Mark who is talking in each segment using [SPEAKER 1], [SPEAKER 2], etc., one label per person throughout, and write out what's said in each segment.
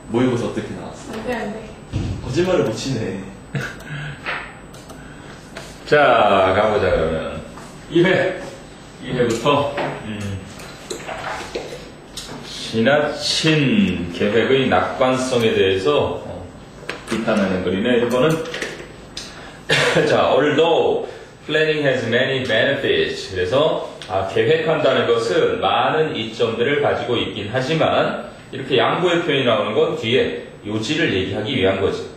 [SPEAKER 1] 모의고사 어떻게 나왔어?
[SPEAKER 2] 안 돼.
[SPEAKER 1] 거짓말을 못 치네.
[SPEAKER 3] 자, 가보자, 그러면. 1회부터, 지나친 계획의 낙관성에 대해서 비판하는 글이네, 1번은. 자, although planning has many benefits. 그래서, 계획한다는 것은 많은 이점들을 가지고 있긴 하지만, 이렇게 양보의 표현이 나오는 건 뒤에 요지를 얘기하기 위한 거지.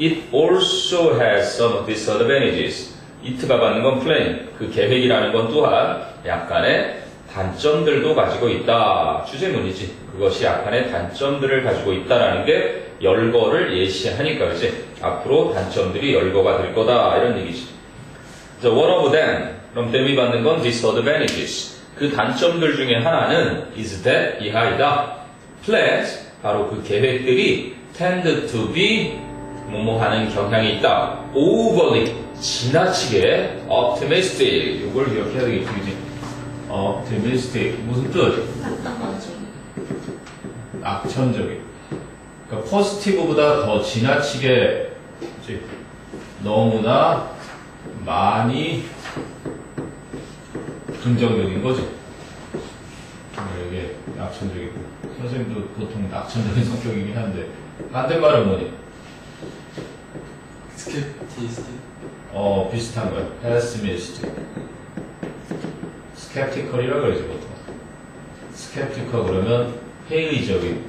[SPEAKER 3] It also has some disadvantages. it가 받는 건 plan, 그 계획이라는 건 또한 약간의 단점들도 가지고 있다. 주제문이지. 그것이 약간의 단점들을 가지고 있다라는 게 열거를 예시하니까, 그치? 앞으로 단점들이 열거가 될 거다. 이런 얘기지. So one of them, 그럼 댐이 받는 건 disadvantages. 그 단점들 중에 하나는 is that, 이하이다. plans, 바로 그 계획들이 tend to be, 뭐뭐 하는 경향이 있다. overly, 지나치게 optimistic. 이걸 기억해야 되겠지, 그지? optimistic. 무슨 뜻? 낙천적인. 그러니까 positive보다 더 지나치게, 그치? 너무나 많이 긍정적인 거지. 이게 낙천적이고. 선생님도 보통 낙천적인 성격이긴 한데, 반대말은 뭐니?
[SPEAKER 1] 스케프티스트?
[SPEAKER 3] 비슷한 거야. pessimistic. skeptical이라고 그러지, 보통. skeptical 그러면 회의적인.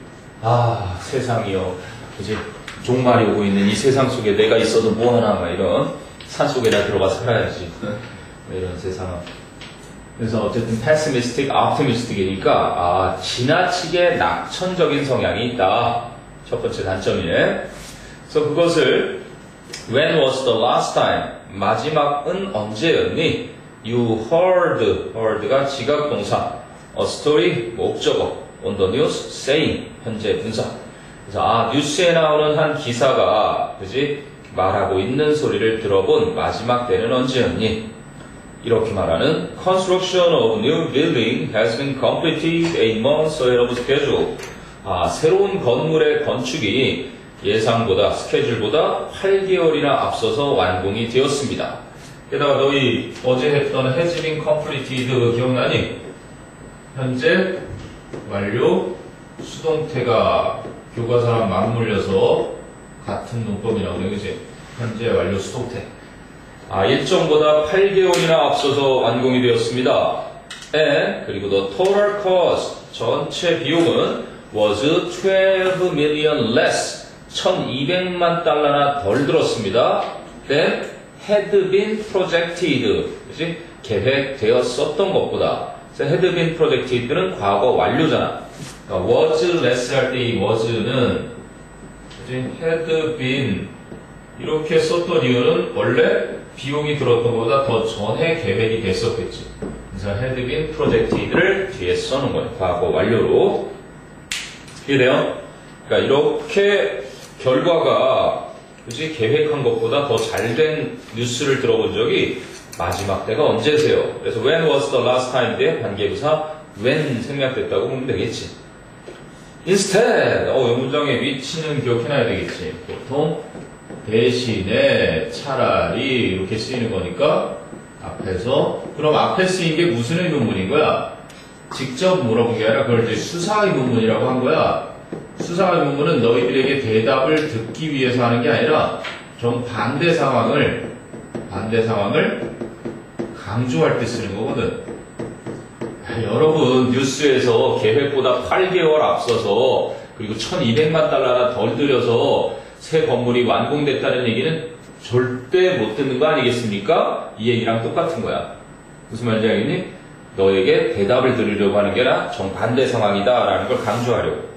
[SPEAKER 3] 세상이요. 그지? 종말이 오고 있는 이 세상 속에 내가 있어도 뭐하나, 막 이런. 산 속에다 들어가 살아야지. 이런 세상은. 그래서 어쨌든 pessimistic, optimistic이니까 지나치게 낙천적인 성향이 있다. 첫 번째 단점이네. 그래서 그것을 when was the last time? 마지막은 언제였니? You heard가 지각동사, a story 목적어, on the news saying 현재 분사. 그래서 뉴스에 나오는 한 기사가 그지 말하고 있는 소리를 들어본 마지막 때는 언제였니? 이렇게 말하는 Construction of new building has been completed a month ahead of schedule. 새로운 건물의 건축이 예상보다, 스케줄보다 8개월이나 앞서서 완공이 되었습니다. 게다가 너희 어제 했던 has been completed 기억나니? 현재 완료, 수동태가 교과서랑 맞물려서 같은 문법이라고 그래, 그지? 현재 완료 수동태. 일정보다 8개월이나 앞서서 완공이 되었습니다. And, 그리고 the total cost, 전체 비용은 was 12 million less, 1200만 달러나 덜 들었습니다. Then, had been projected, 그치? 계획되었었던 것보다. had been projected는 과거 완료잖아. 그러니까 was less 할 때 이 was는 had been 이렇게 썼던 이유는 원래 비용이 들었던 것보다 더 전에 계획이 됐었겠지. 그래서 had been projected를 뒤에 써놓은 거예요. 과거 완료로. 이해돼요? 그러니까 이렇게 결과가 그치? 계획한 것보다 더 잘된 뉴스를 들어본 적이 마지막 때가 언제세요? 그래서 when was the last time 때 관계부사 when 생략됐다고 보면 되겠지. Instead, 이 문장의 위치는 기억해놔야 되겠지. 보통 대신에 차라리 이렇게 쓰이는 거니까 앞에서 그럼 앞에 쓰인 게 무슨 의문문인 거야? 직접 물어본 게 아니라 그걸 이제 수사 의문문이라고 한 거야. 수사 의문문은 너희들에게 대답을 듣기 위해서 하는 게 아니라 좀 반대 상황을 강조할 때 쓰는 거거든. 여러분 뉴스에서 계획보다 8개월 앞서서 그리고 1200만 달러나 덜 들여서 새 건물이 완공됐다는 얘기는 절대 못 듣는 거 아니겠습니까? 이 얘기랑 똑같은 거야. 무슨 말인지 알겠니? 너에게 대답을 들으려고 하는 게 아니라 정반대 상황이다 라는 걸 강조하려고.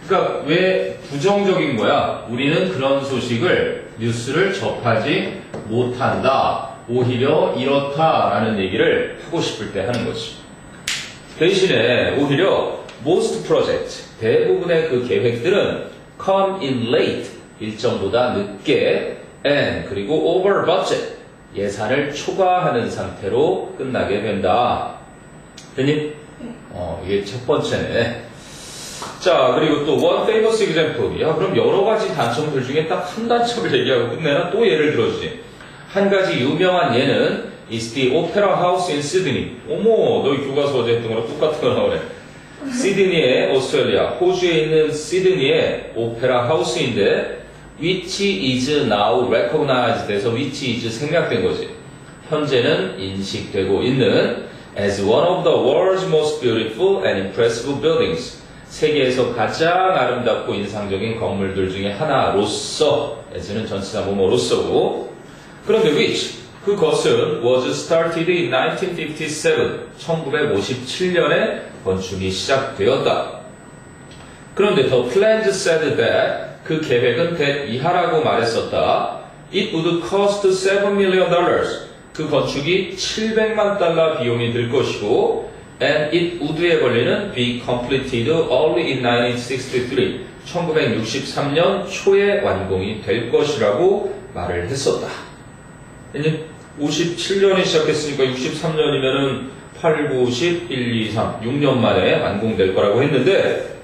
[SPEAKER 3] 그러니까 왜 부정적인 거야? 우리는 그런 소식을 뉴스를 접하지 못한다. 오히려 이렇다라는 얘기를 하고 싶을 때 하는 거지. 대신에 오히려 most project, 대부분의 그 계획들은 come in late, 일정보다 늦게, and 그리고 over budget, 예산을 초과하는 상태로 끝나게 된다. 됐니? 이게 첫 번째네. 자, 그리고 또 one famous example. 야, 그럼 여러 가지 단점들 중에 딱 한 단점을 얘기하고 끝내나 또 예를 들어주지. 한 가지 유명한 예는 is the opera house in Sydney. 어머, 너희 교과서 어제 했던 거랑 똑같은 거 나오네. 시드니에, 오스트레일리아, 호주에 있는 시드니에 오페라 하우스인데 which is now recognized 해서 which is 생략된 거지. 현재는 인식되고 있는 as one of the world's most beautiful and impressive buildings. 세계에서 가장 아름답고 인상적인 건물들 중에 하나로서, as는 전치사 뭐뭐로서고. 그런데 which, 그것은 was started in 1957, 1957년에 건축이 시작되었다. 그런데 the plans said that, 그 계획은 that 이하라고 말했었다. It would cost $7 million. 그 건축이 700만 달러 비용이 들 것이고 and it would에 걸리는 be completed only in 1963. 1963년 초에 완공이 될 것이라고 말을 했었다. 이제 57년에 시작했으니까 63년이면은 8, 9, 10, 1, 2, 3, 6년 만에 완공될 거라고 했는데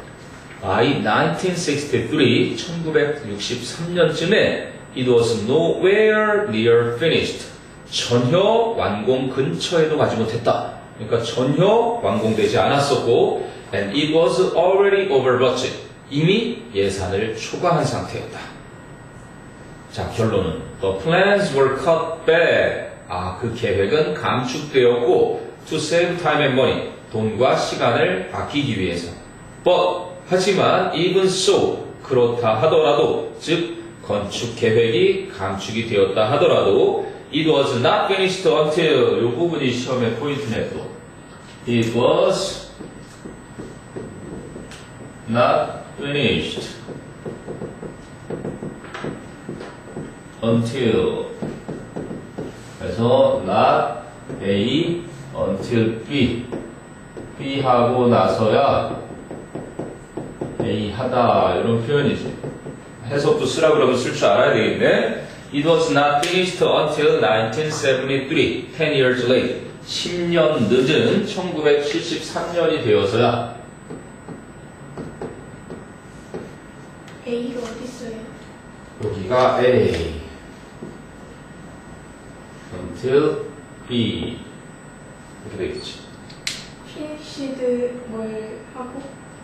[SPEAKER 3] by 1963, 1963년쯤에 it was nowhere near finished. 전혀 완공 근처에도 가지 못했다. 그러니까 전혀 완공되지 않았었고 and it was already over budget. 이미 예산을 초과한 상태였다. 자, 결론은 the plans were cut back. 그 계획은 감축되었고 to save time and money. 돈과 시간을 아끼기 위해서. But 하지만 even so 그렇다 하더라도 즉 건축 계획이 감축이 되었다 하더라도 it was not finished until 이 부분이 시험의 포인트네 또. It was not finished until 그래서 not A until B B 하고 나서야 A 하다 이런 표현이지. 해석도 쓰라 그러면 쓸 줄 알아야 되겠네. It was not finished until 1973, 10 years late. 10년 늦은 1973년이 되어서야.
[SPEAKER 2] A가 어디 있어요?
[SPEAKER 3] 여기가 A. until B. 이렇게 되겠지.
[SPEAKER 2] finished 뭘 하고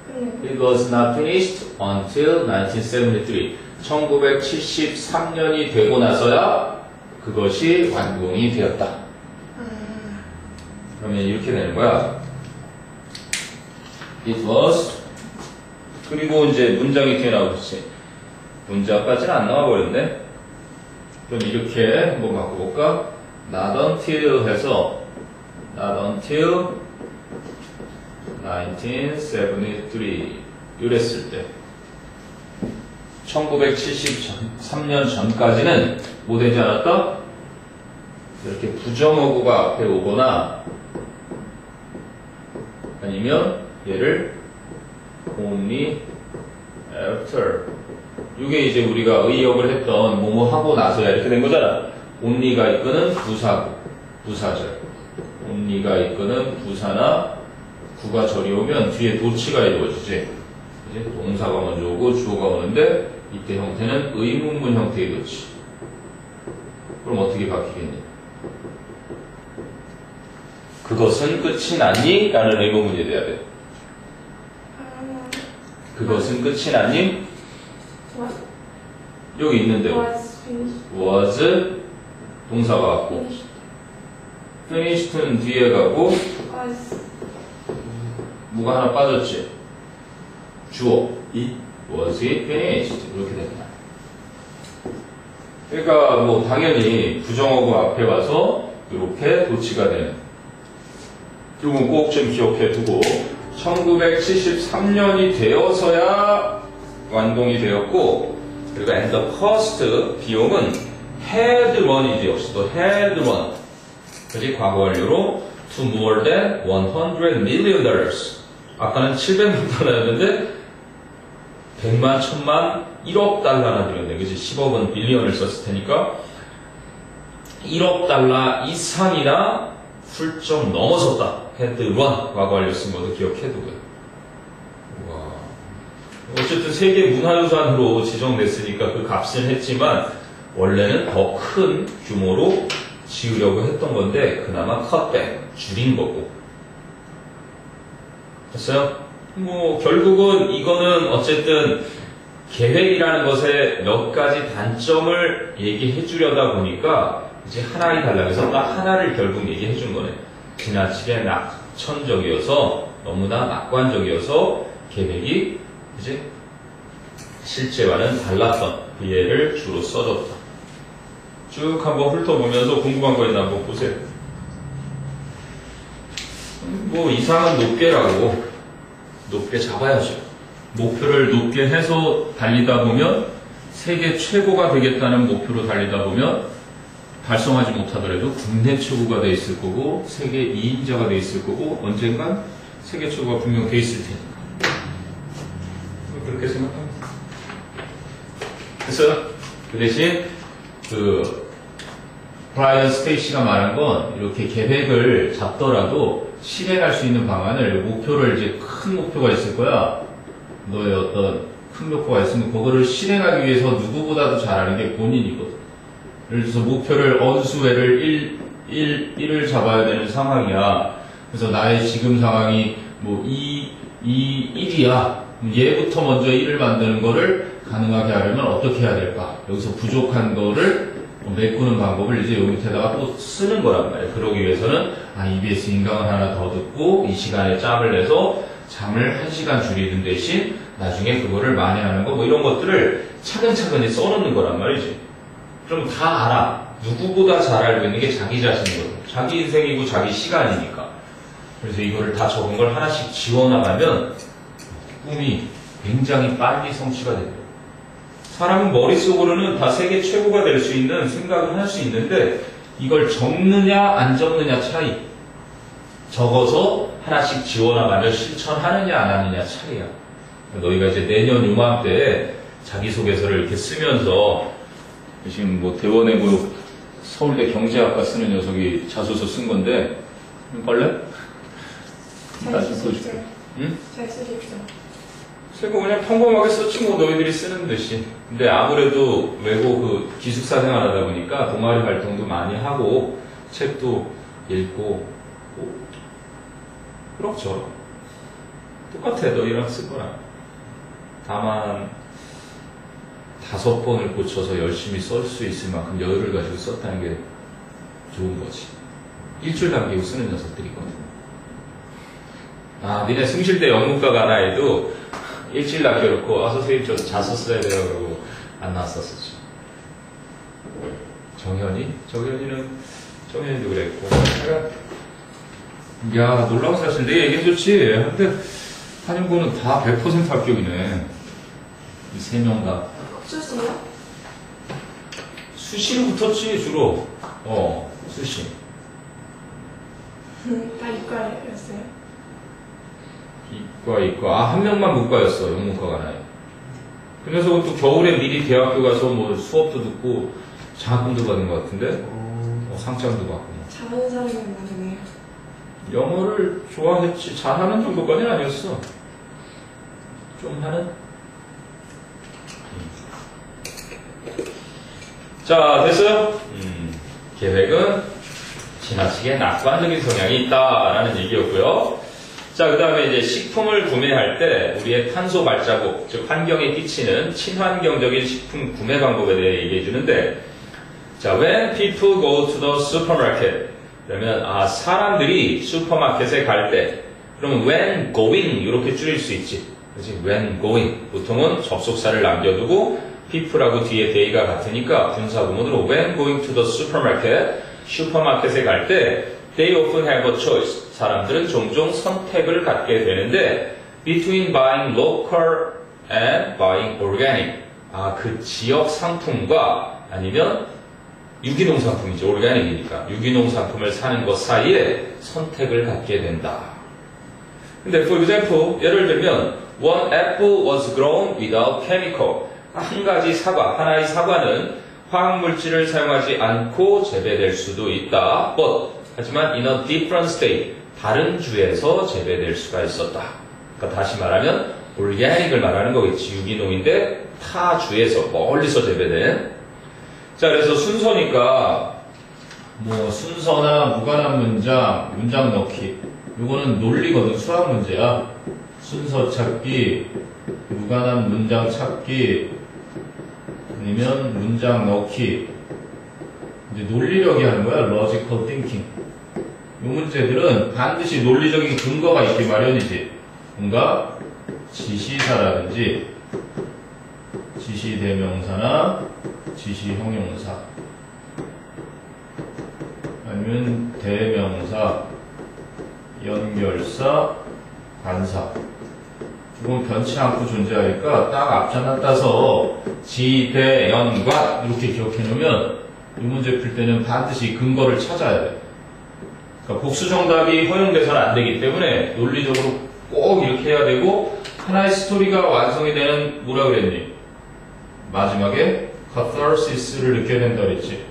[SPEAKER 2] 끝내고?
[SPEAKER 3] It was not finished until 1973. 1973년이 되고 나서야 그것이 완공이 되었다. 그러면 이렇게 되는 거야. It was 그리고 이제 문장이 뒤에 나오겠지. 문장까지는 안 나와버렸네. 그럼 이렇게 한번 바꿔볼까? Not until 해서 Not until 1973 이랬을 때 1973년 전까지는 뭐 되지 않았다? 이렇게 부정어구가 앞에 오거나 아니면 얘를 only after 이게 이제 우리가 의역을 했던 뭐뭐 하고 나서야 이렇게 된 거잖아. only가 이끄는 부사구, 부사절 only가 이끄는 부사나 구가 절이 오면 뒤에 도치가 이루어지지. 이제 동사가 먼저 오고 주어가 오는데 이때 형태는 의문문 형태의 도치. 그럼 어떻게 바뀌겠니? 그것은 끝이 났니? 라는 의문문이 돼야 돼. 그것은 끝이 났니?
[SPEAKER 2] was
[SPEAKER 3] 여기 있는데
[SPEAKER 2] finished.
[SPEAKER 3] was 동사가 왔고 finished는 뒤에 가고
[SPEAKER 2] was
[SPEAKER 3] 뭐가 하나 빠졌지? 주어 was it finished 이렇게 됩니다. 그러니까 뭐 당연히 부정어구 앞에 와서 이렇게 도치가 되는 이건 꼭 좀 기억해 두고 1973년이 되어서야 완공이 되었고 그리고 and the cost 비용은 had run이지 역시 또 had run 그지 과거 완료로 to more than $100 million 아까는 700만 달러였는데 100만, 1000만, 1억 달러나 들었네. 그치? 10억은 빌리언을 썼을 테니까 1억 달러 이상이나 훌쩍 넘어섰다. had run 과거 완료 쓴 것도 기억해두고요. 와. 어쨌든 세계 문화유산으로 지정됐으니까 그 값은 했지만 원래는 더 큰 규모로 지으려고 했던 건데 그나마 컷백, 줄인 거고. 됐어요? 뭐 결국은 이거는 어쨌든 계획이라는 것에 몇 가지 단점을 얘기해 주려다 보니까 이제 하나의 단락에서 딱 하나를 결국 얘기해 준 거네. 지나치게 낙천적이어서 너무나 낙관적이어서 계획이 이제 실제와는 달랐던 그 예를 주로 써줬다. 쭉 한번 훑어보면서 궁금한 거 있나 한번 보세요. 뭐 이상은 높게라고 높게 잡아야죠. 목표를 높게 해서 달리다 보면 세계 최고가 되겠다는 목표로 달리다 보면 달성하지 못하더라도 국내 최고가 돼 있을 거고 세계 2인자가 돼 있을 거고 언젠간 세계 최고가 분명 돼 있을 테니까 그렇게 생각합니다. 그래서 그 대신 브라이언 스테이시가 말한 건 이렇게 계획을 잡더라도 실행할 수 있는 방안을 목표를 이제 큰 목표가 있을 거야. 너의 어떤 큰 목표가 있으면 그거를 실행하기 위해서 누구보다도 잘하는 게 본인이거든. 예를 들어서 목표를 언수회를 1을 잡아야 되는 상황이야. 그래서 나의 지금 상황이 뭐 1이야. 얘부터 먼저 1을 만드는 거를 가능하게 하려면 어떻게 해야 될까? 여기서 부족한 거를 메꾸는 방법을 이제 여기 밑에다가 또 쓰는 거란 말이에요. 그러기 위해서는 EBS 인강을 하나 더 듣고 이 시간에 짬을 내서 잠을 1시간 줄이는 대신 나중에 그거를 만회하는 거 뭐 이런 것들을 차근차근히 써놓는 거란 말이지. 그럼 다 알아. 누구보다 잘 알고 있는 게 자기 자신이거든. 자기 인생이고 자기 시간이니까. 그래서 이거를 다 적은 걸 하나씩 지워나가면 꿈이 굉장히 빨리 성취가 됩니다. 사람은 머릿속으로는 다 세계 최고가 될 수 있는 생각을 할 수 있는데 이걸 적느냐 안 적느냐 차이. 적어서 하나씩 지워나가며 실천하느냐 안 하느냐 차이야. 너희가 이제 내년 이맘때에 자기소개서를 이렇게 쓰면서 지금 뭐 대원외고 서울대 경제학과 쓰는 녀석이 자소서 쓴 건데 빨래?
[SPEAKER 2] 잘 쓰시죠?
[SPEAKER 3] 응?
[SPEAKER 2] 잘 쓰시죠?
[SPEAKER 3] 쓰고 그냥 평범하게 썼지 뭐 너희들이 쓰는 듯이. 근데 아무래도 외고 그 기숙사 생활하다 보니까 동아리 활동도 많이 하고 책도 읽고 그럭저럭 똑같아 너희랑 쓸 거랑. 다만 5번을 고쳐서 열심히 쓸 수 있을 만큼 여유를 가지고 썼다는 게 좋은 거지. 일주일 남기고 쓰는 녀석들이거든. 니네 숭실대 영문과가 하나 해도 일주일 남겨놓고 선생님 저 자소 써야 돼요 그러고 안 나왔었지. 정현이도 그랬고. 야 놀라운 사실 내 얘기해줬지. 근데 한영고는 다 100% 합격이네. 이 3명 다.
[SPEAKER 2] 없었어요?
[SPEAKER 3] 수시로 붙었지 주로. 수시.
[SPEAKER 2] 다 이과였어요?
[SPEAKER 3] 이과. 한 명만 문과였어. 영문과가 나요. 그 녀석은 또 겨울에 미리 대학교 가서 뭐 수업도 듣고 장학금도 받은 것 같은데 상장도 받고.
[SPEAKER 2] 잘하는 사람이 많으네요.
[SPEAKER 3] 영어를 좋아했지. 잘하는 정도까지는 아니었어. 좀 하는? 자, 됐어요? 계획은 지나치게 낙관적인 성향이 있다라는 얘기였고요. 자, 그 다음에 이제 식품을 구매할 때 우리의 탄소 발자국, 즉 환경에 끼치는 친환경적인 식품 구매 방법에 대해 얘기해 주는데, 자, when people go to the supermarket, 그러면 사람들이 슈퍼마켓에 갈 때, 그러면 when going 이렇게 줄일 수 있지. 그렇지? when going 보통은 접속사를 남겨두고 people하고 뒤에 day가 같으니까 분사구문으로 when going to the supermarket, 슈퍼마켓에 갈 때 they often have a choice. 사람들은 종종 선택을 갖게 되는데 between buying local and buying organic. 그 지역 상품과 아니면 유기농 상품이죠. 올가닉이니까 유기농 상품을 사는 것 사이에 선택을 갖게 된다. 근데 for example, 예를 들면 one apple was grown without chemical. 한 가지 사과, 하나의 사과는 화학물질을 사용하지 않고 재배될 수도 있다. But 하지만 in a different state, 다른 주에서 재배될 수가 있었다. 그러니까 다시 말하면 organic을 말하는 거겠지. 유기농인데 타주에서 멀리서 재배된. 자, 그래서 순서니까 뭐 순서나 무관한 문장 넣기. 요거는 논리거든. 수학 문제야. 순서 찾기, 무관한 문장 찾기, 아니면 문장 넣기. 이제 논리력이 하는 거야. logical thinking. 이 문제들은 반드시 논리적인 근거가 있기 마련이지. 뭔가 지시사라든지 지시대명사나 지시형용사 아니면 대명사, 연결사, 관사. 이건 변치 않고 존재하니까 딱 앞장만 따서 지, 대, 연, 관 이렇게 기억해 놓으면 이 문제 풀 때는 반드시 근거를 찾아야 돼. 그러니까 복수 정답이 허용돼서는 안 되기 때문에 논리적으로 꼭 이렇게 해야 되고, 하나의 스토리가 완성이 되는 뭐라 그랬니? 마지막에 catharsis를 느껴야 된다 그랬지.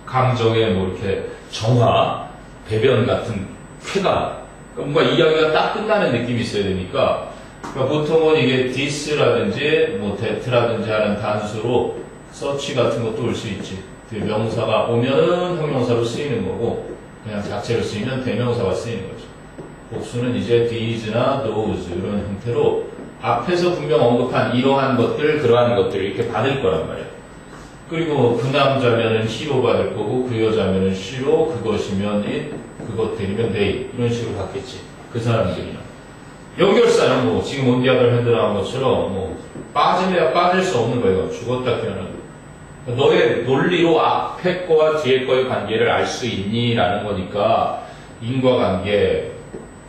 [SPEAKER 3] 감정의 뭐 이렇게 정화, 배변 같은 쾌감. 뭔가 이야기가 딱 끝나는 느낌이 있어야 되니까, 그러니까 보통은 이게 this라든지 뭐 that라든지 하는 단수로 such 같은 것도 올 수 있지. 명사가 오면은 형용사로 쓰이는 거고, 그냥 자체로 쓰이면 대명사가 쓰이는 거죠. 복수는 이제 these나 those 이런 형태로 앞에서 분명 언급한 이러한 것들, 그러한 것들 이렇게 받을 거란 말이야. 그리고 그 남자면은 he로 받을 거고, 그 여자면은 she로, 그것이면 it, 그것들이면 they 이런 식으로 받겠지. 그 사람들이나. 연결사는 뭐 지금 온디아들 핸드 나온 것처럼 뭐 빠질래야 빠질 수 없는 거예요. 죽었다 깨어나는. 너의 논리로 앞에 거와 뒤에 거의 관계를 알 수 있니? 라는 거니까 인과관계,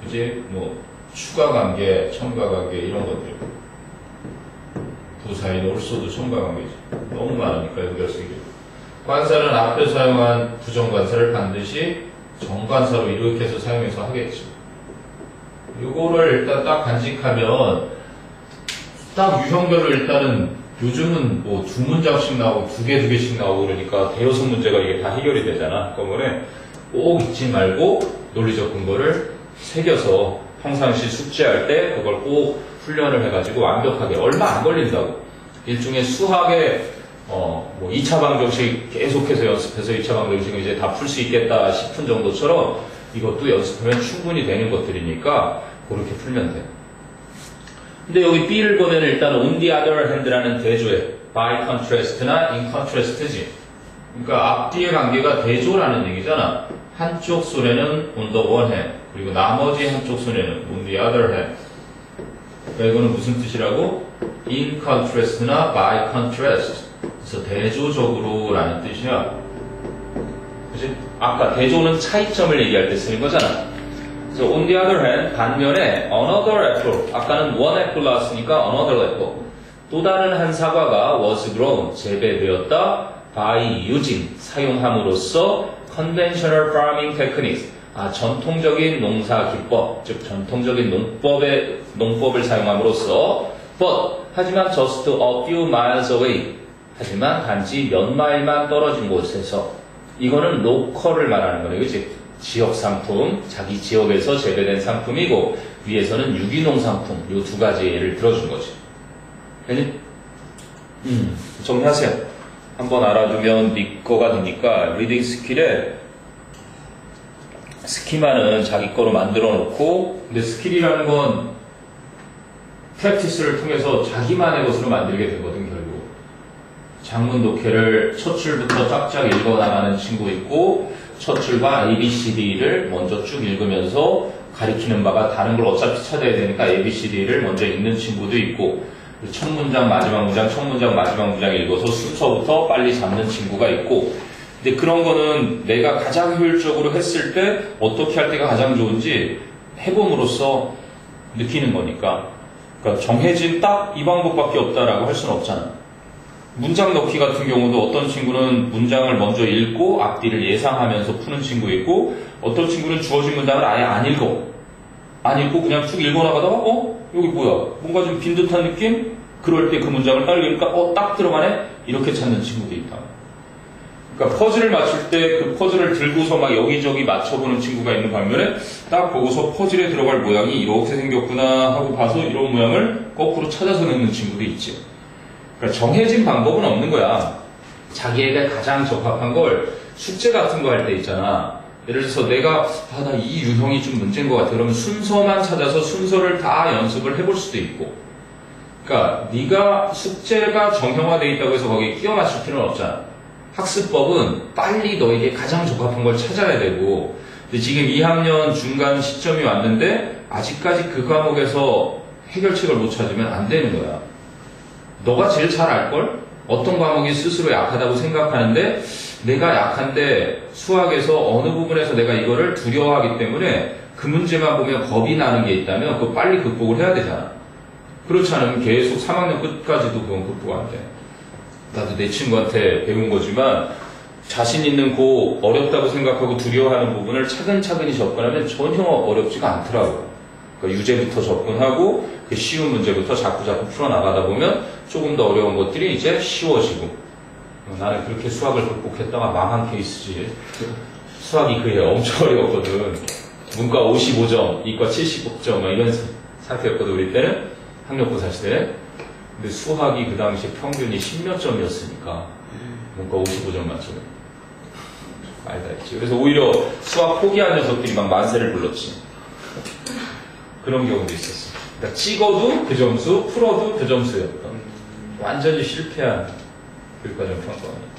[SPEAKER 3] 그지? 뭐 추가관계, 첨가관계 이런 것들. 부사인 올소도 첨가관계지. 너무 많으니까 연결쓰기. 관사는 앞에 사용한 부정관사를 반드시 정관사로 이렇게 해서 사용해서 하겠죠. 요거를 일단 딱 간직하면 딱 유형별로 일단은 요즘은 뭐 두 문장씩 나오고 두 개씩 나오고 그러니까 대여섯 문제가 이게 다 해결이 되잖아. 한꺼번에 꼭 잊지 말고 논리적 근거를 새겨서 평상시 숙제할 때 그걸 꼭 훈련을 해가지고 완벽하게 얼마 안 걸린다고. 일종의 수학의 뭐 2차 방정식 계속해서 연습해서 2차 방정식을 이제 다 풀 수 있겠다 싶은 정도처럼 이것도 연습하면 충분히 되는 것들이니까 그렇게 풀면 돼. 근데 여기 B를 보면 일단 on the other hand라는 대조에 by contrast나 in contrast지. 그러니까 앞뒤의 관계가 대조라는 얘기잖아. 한쪽 손에는 on the one hand, 그리고 나머지 한쪽 손에는 on the other hand. 그러니까 이거는 무슨 뜻이라고? in contrast나 by contrast. 그래서 대조적으로 라는 뜻이야. 그치? 아까 대조는 차이점을 얘기할 때 쓰는 거잖아. 그래서 on the other hand, 반면에 another apple, 아까는 one apple 나왔으니까 another apple. 또 다른 한 사과가 was grown, 재배되었다 by using, 사용함으로써 conventional farming techniques, 전통적인 농사 기법, 즉 전통적인 농법을 사용함으로써 but, 하지만 just a few miles away, 하지만 단지 몇 마일만 떨어진 곳에서. 이거는 로컬을 말하는 거네, 그치? 지역 상품, 자기 지역에서 재배된 상품이고, 위에서는 유기농 상품, 이 두 가지 예를 들어준 거지. 괜히? 정리하세요. 한번 알아두면 네 거가 되니까, 리딩 스킬에 스키마는 자기 거로 만들어 놓고, 근데 스킬이라는 건 프랙티스를 통해서 자기만의 것으로 만들게 되거든, 결국. 장문 독해를 첫 줄부터 쫙쫙 읽어 나가는 친구 있고, 첫 줄과 ABCD를 먼저 쭉 읽으면서 가리키는 바가 다른 걸 어차피 찾아야 되니까 ABCD를 먼저 읽는 친구도 있고, 첫 문장, 마지막 문장, 첫 문장, 마지막 문장 읽어서 순서부터 빨리 잡는 친구가 있고, 근데 그런 거는 내가 가장 효율적으로 했을 때 어떻게 할 때가 가장 좋은지 해봄으로써 느끼는 거니까. 그러니까 정해진 딱 이 방법밖에 없다라고 할 수는 없잖아. 문장 넣기 같은 경우도 어떤 친구는 문장을 먼저 읽고 앞뒤를 예상하면서 푸는 친구 있고, 어떤 친구는 주어진 문장을 아예 안 읽고 그냥 쭉 읽어나가다가 여기 뭐야? 뭔가 좀 빈 듯한 느낌? 그럴 때 그 문장을 딱 읽으니까 딱 들어가네? 이렇게 찾는 친구도 있다. 그러니까 퍼즐을 맞출 때 그 퍼즐을 들고서 막 여기저기 맞춰보는 친구가 있는 반면에 딱 보고서 퍼즐에 들어갈 모양이 이렇게 생겼구나 하고 봐서 이런 모양을 거꾸로 찾아서 넣는 친구도 있지. 그러니까 정해진 방법은 없는 거야. 자기에게 가장 적합한 걸 숙제 같은 거 할 때 있잖아. 예를 들어서 내가 나 이 유형이 좀 문제인 것 같아. 그러면 순서만 찾아서 순서를 다 연습을 해볼 수도 있고. 그러니까 네가 숙제가 정형화되어 있다고 해서 거기에 끼워 맞출 필요는 없잖아. 학습법은 빨리 너에게 가장 적합한 걸 찾아야 되고, 근데 지금 2학년 중간 시점이 왔는데 아직까지 그 과목에서 해결책을 못 찾으면 안 되는 거야. 너가 제일 잘 알걸? 어떤 과목이 스스로 약하다고 생각하는데 내가 약한데 수학에서 어느 부분에서 내가 이거를 두려워하기 때문에 그 문제만 보면 겁이 나는 게 있다면 그거 빨리 극복을 해야 되잖아. 그렇지 않으면 계속 3학년 끝까지도 그건 극복 안 돼. 나도 내 친구한테 배운 거지만 자신 있는 고 어렵다고 생각하고 두려워하는 부분을 차근차근히 접근하면 전혀 어렵지가 않더라고요. 그러니까 유제부터 접근하고 그 쉬운 문제부터 자꾸 풀어나가다 보면 조금 더 어려운 것들이 이제 쉬워지고. 나는 그렇게 수학을 극복했다가 망한 케이스지. 수학이 그게 엄청 어려웠거든. 문과 55점, 이과 75점 이런 상태였거든 우리 때는. 학력고사 시대는. 근데 수학이 그 당시 평균이 10몇 점이었으니까 문과 55점 맞추면 말다 했지. 그래서 오히려 수학 포기한 녀석들이 막 만세를 불렀지. 그런 경우도 있었어. 그러니까 찍어도 그 점수, 풀어도 그 점수였던 완전히 실패한 교육과정 평가원이에요.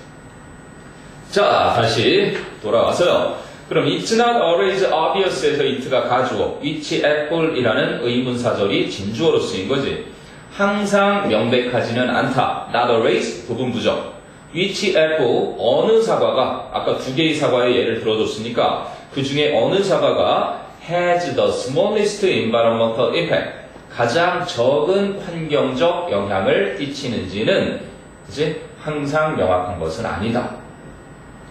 [SPEAKER 3] 자, 다시 돌아와서요. 그럼 It's not always obvious에서 it가 가주어, which apple이라는 의문사절이 진주어로 쓰인 거지. 항상 명백하지는 않다. Not always 부분 부정. Which apple 어느 사과가 아까 두 개의 사과의 예를 들어줬으니까 그 중에 어느 사과가 has the smallest environmental impact 가장 적은 환경적 영향을 끼치는지는 이제 항상 명확한 것은 아니다.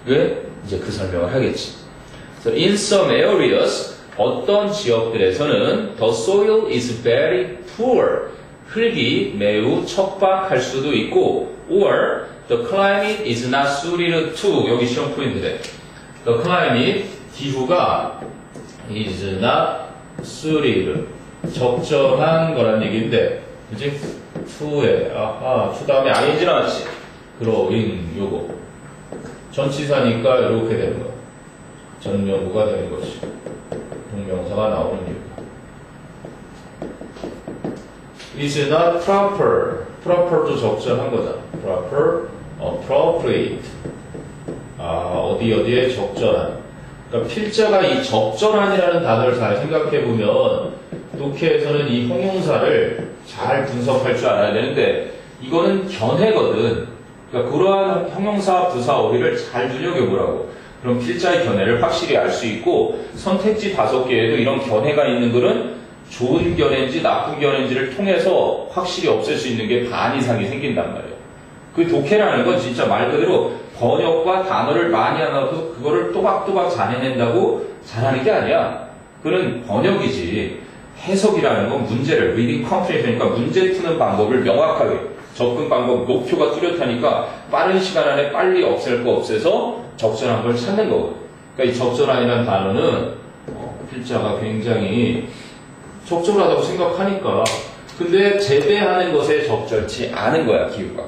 [SPEAKER 3] 왜? 이제 그 설명을 하겠지. So in some areas 어떤 지역들에서는 the soil is very poor 흙이 매우 척박할 수도 있고 or the climate is not suited to 여기 시험 포인트래. The climate 기후가 is not suited 적절한 거란 얘기인데 그치? to에 to 다음에 ing 나왔지. 그러인 요거 전치사니까 이렇게 되는 거야. 전명구가 되는 것이 동명사가 나오는 이유가 is not proper proper도 적절한 거잖아. proper, appropriate 어디에 적절한. 그러니까 필자가 이 적절한이라는 단어를 잘 생각해보면 독해에서는 이 형용사를 잘 분석할 줄 알아야 되는데 이거는 견해거든. 그러니까 그러한 형용사 부사 어휘를 잘 눈여겨보라고. 그럼 필자의 견해를 확실히 알 수 있고 선택지 5개에도 이런 견해가 있는 글은 좋은 견해인지 나쁜 견해인지를 통해서 확실히 없앨 수 있는 게 반 이상이 생긴단 말이에요. 그 독해라는 건 진짜 말 그대로 번역과 단어를 많이 하고 그거를 또박또박 잘해낸다고 잘하는 게 아니야. 그는 번역이지. 해석이라는 건 문제를 reading comprehension이니까 문제 푸는 방법을 명확하게 접근 방법 목표가 뚜렷하니까 빠른 시간 안에 빨리 없앨 거 없애서 적절한 걸 찾는 거거든. 그러니까 이 적절한이라는 단어는 필자가 굉장히 적절하다고 생각하니까 근데 재배하는 것에 적절치 않은 거야 기후가.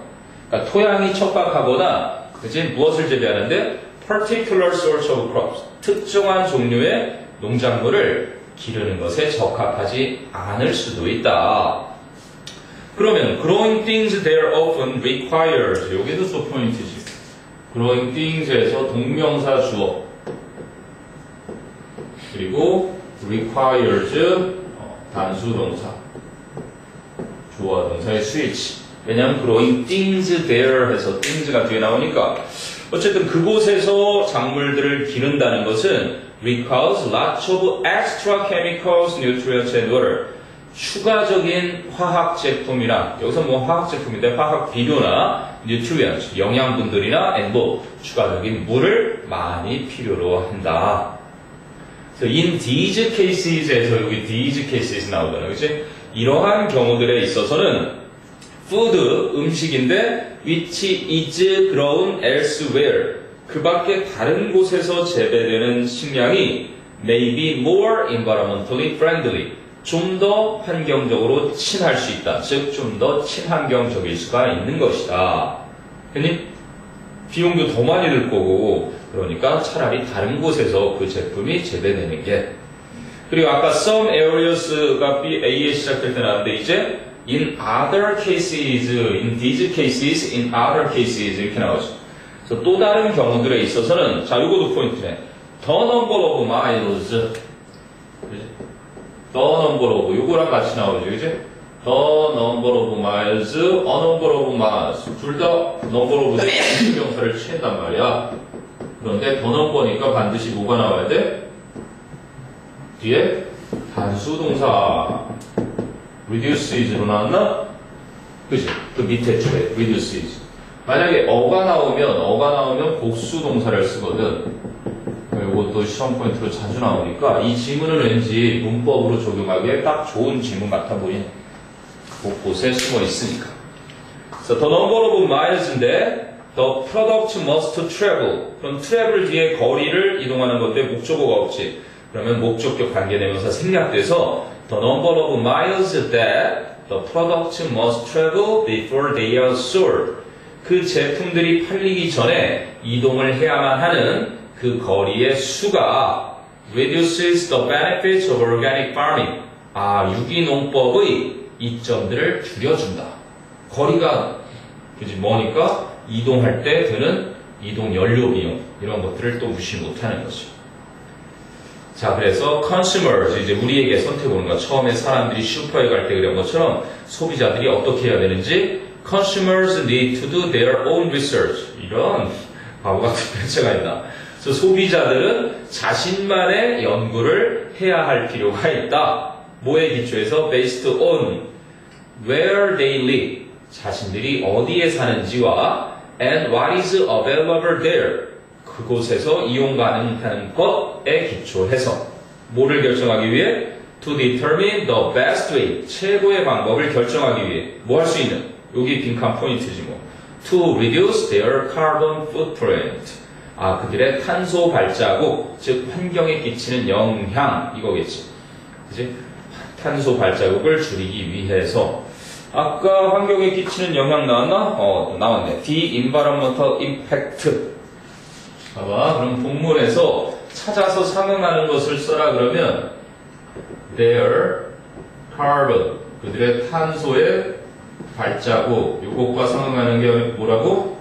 [SPEAKER 3] 그러니까 토양이 척박하거나 그치? 무엇을 재배하는데 particular sorts of crops 특정한 종류의 농작물을 기르는 것에 적합하지 않을 수도 있다. 그러면 growing things there often requires 여기도 또 포인트지. growing things에서 동명사 주어 그리고 requires 단수 동사 주어 동사의 스위치. 왜냐하면 growing things there 해서 things가 뒤에 나오니까 어쨌든 그곳에서 작물들을 기른다는 것은 requires lots of extra chemicals, nutrients and water 추가적인 화학 제품이나 여기서 뭐 화학 제품인데 화학 비료나 nutrients 영양분들이나 and 추가적인 물을 많이 필요로 한다. So in these cases에서 여기 these cases 나오잖아요. 그치? 이러한 경우들에 있어서는 food 음식인데 which is grown elsewhere 그 밖에 다른 곳에서 재배되는 식량이 may be more environmentally friendly. 좀 더 환경적으로 친할 수 있다. 즉, 좀 더 친환경적일 수가 있는 것이다. 괜히 비용도 더 많이 들 거고, 그러니까 차라리 다른 곳에서 그 제품이 재배되는 게. 그리고 아까 some areas가 A에 시작될 때 나왔는데, 이제 in other cases, in these cases, in other cases 이렇게 나오죠. 그래서 또 다른 경우들에 있어서는, 자, 요것도 포인트네. The number of miles. 그지? The number of, 요거랑 같이 나오죠. 그지? The number of miles, a number of miles. 둘 다 number of 대 비동사를 취한단 말이야. 그런데 the number니까 반드시 뭐가 나와야 돼? 뒤에 단수 동사. reduces로 나왔나? 그지? 그 밑에 줄에 reduces. 만약에 어가 나오면 복수 동사를 쓰거든. 이것도 시험 포인트로 자주 나오니까 이 지문은 왠지 문법으로 적용하기에 딱 좋은 지문 같아 보이네. 곳곳에 숨어 있으니까. 그래서 the number of miles인데 the product must travel. 그럼 travel 뒤에 거리를 이동하는 건데 목적어가 없지. 그러면 목적격 관계대명사 생략돼서 the number of miles that the product must travel before they are sold. 그 제품들이 팔리기 전에 이동을 해야만 하는 그 거리의 수가 reduces the benefits of organic farming. 유기농법의 이점들을 줄여준다. 거리가 그지 뭐니까 이동할 때 드는 이동 연료 비용 이런 것들을 또 무시 못하는 거죠. 자, 그래서 consumers 이제 우리에게 선택 오는 거. 처음에 사람들이 슈퍼에 갈 때 그런 것처럼 소비자들이 어떻게 해야 되는지 consumers need to do their own research. 이런 바보 같은 배째가 있나. 그래서 소비자들은 자신만의 연구를 해야 할 필요가 있다. 뭐에 기초해서 based on where they live. 자신들이 어디에 사는지와 and what is available there. 그곳에서 이용 가능한 것에 기초해서 뭐를 결정하기 위해 to determine the best way. 최고의 방법을 결정하기 위해 뭐 할 수 있는 여기 빈칸 포인트지 뭐. to reduce their carbon footprint. 그들의 탄소 발자국, 즉 환경에 끼치는 영향 이거겠지. 그지? 탄소 발자국을 줄이기 위해서. 아까 환경에 끼치는 영향 나왔나? 나왔네. The environmental impact. 봐봐. 그럼 본문에서 찾아서 상응하는 것을 써라 그러면 their carbon. 그들의 탄소의 발자국. 이것과 상응하는 게 뭐라고?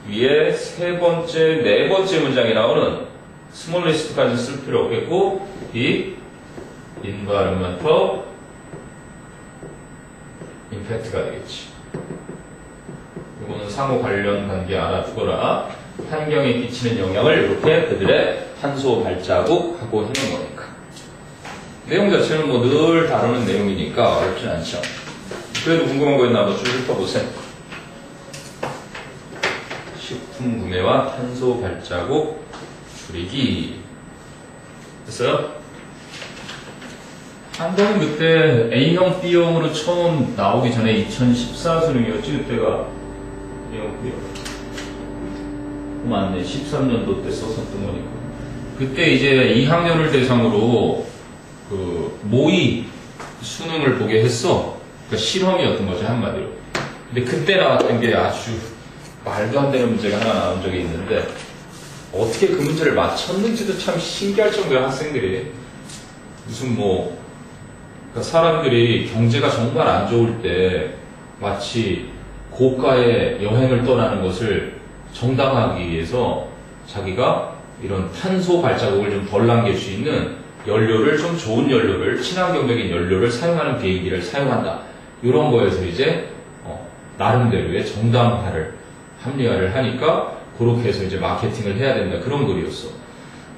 [SPEAKER 3] 위에 세 번째, 네 번째 문장에 나오는 스몰 리스트까지 쓸 필요 없겠고, 이 environmental impact가 되겠지. 이거는 상호 관련 관계 알아두거라. 환경에 끼치는 영향을 이렇게 그들의 탄소 발자국 하고 하는 거니까. 내용 자체는 뭐 늘 다루는 내용이니까 어렵진 않죠. 그래도 궁금한 거 있나 한번 쭉 훑어보세요. 식품 구매와 탄소 발자국 줄이기. 됐어요? 한국은 그때 A형, B형으로 처음 나오기 전에 2014 수능이었지 그때가 A형, B형. 맞네. 13년도 때 썼었던 거니까. 그때 이제 2학년을 대상으로 그 모의 수능을 보게 했어. 그러니까 실험이었던 거죠 한마디로. 근데 그때 나왔던 게 아주 말도 안 되는 문제가 하나 나온 적이 있는데 어떻게 그 문제를 맞췄는지도 참 신기할 정도의 학생들이 무슨 뭐 그러니까 사람들이 경제가 정말 안 좋을 때 마치 고가의 여행을 떠나는 것을 정당화하기 위해서 자기가 이런 탄소 발자국을 좀 덜 남길 수 있는 연료를 좀 좋은 연료를 친환경적인 연료를 사용하는 비행기를 사용한다. 이런 거에서 이제 나름대로의 정당화를 합리화를 하니까 그렇게 해서 이제 마케팅을 해야 된다. 그런 글이었어.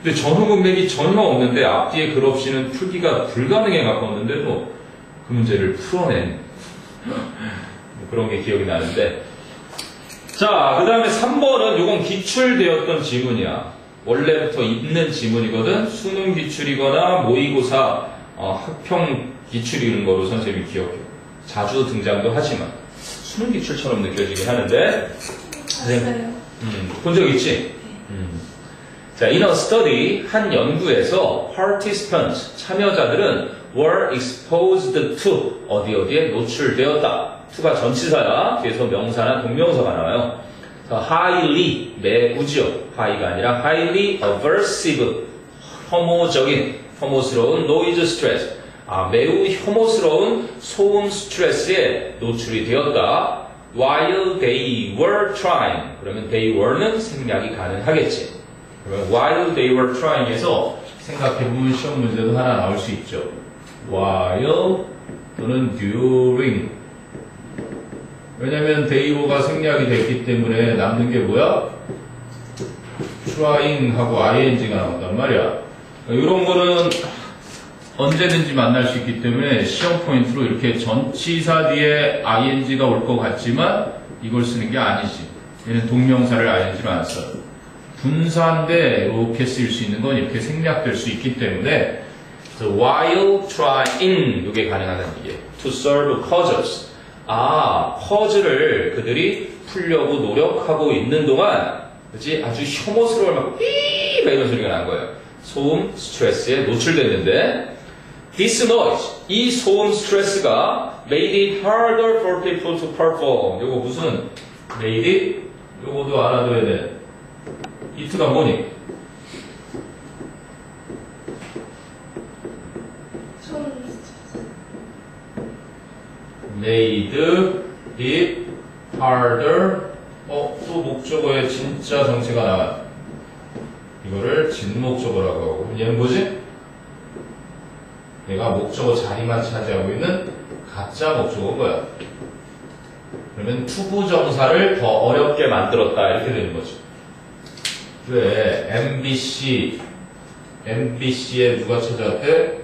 [SPEAKER 3] 근데 전후 문맥이 전혀 없는데 앞뒤에 글 없이는 풀기가 불가능해 가까웠는데도 그 문제를 풀어낸 그런 게 기억이 나는데. 자, 그 다음에 3번은 이건 기출되었던 지문이야. 원래부터 있는 지문이거든. 수능 기출이거나 모의고사 학평 기출이는 거로 선생님이 기억해. 자주 등장도 하지만 수능 기출처럼 느껴지긴 하는데.
[SPEAKER 2] 봤어요.
[SPEAKER 3] 본 적 있지? 자, in a study, 한 연구에서 participants, 참여자들은 were exposed to, 어디에 노출되었다. to가 전치사야. 뒤에서 명사나 동명사가 나와요. highly, 매우지요. high가 아니라 highly aversive, 혐오스러운 noise stress. 매우 혐오스러운 소음 스트레스에 노출이 되었다. while they were trying. 그러면 they were는 생략이 가능하겠지. 그러면 while they were trying에서 생각해보면 시험 문제도 하나 나올 수 있죠. while 또는 during. 왜냐면 day가 생략이 됐기 때문에 남는 게 뭐야? trying하고 ing가 나온단 말이야. 이런 거는 언제든지 만날 수 있기 때문에 시험 포인트로 이렇게 전치사 뒤에 ing가 올 것 같지만 이걸 쓰는 게 아니지. 얘는 동명사를 ing로 안 써요. 분사인데 이렇게 쓰일 수 있는 건 이렇게 생략될 수 있기 때문에 while trying 이게 가능하다는 얘기예요. To solve puzzles. 퍼즐을 그들이 풀려고 노력하고 있는 동안 그치? 아주 혐오스러울 만큼 삐 이런 소리가 난 거예요. 소음 스트레스에 노출됐는데 this noise, 이 소음 스트레스가 made it harder for people to perform. 요거 무슨 made it? 요거도 알아둬야 돼. it가 뭐니? made it harder. 또 목적어에 진짜 정체가 나와요. 이거를 진목적어라고 하고. 얘는 뭐지? 얘가 목적어 자리만 차지하고 있는 가짜 목적어인 거야. 그러면 투부정사를 더 어렵게 만들었다 이렇게 되는 거죠. 왜 MBC에 누가 찾아왔대?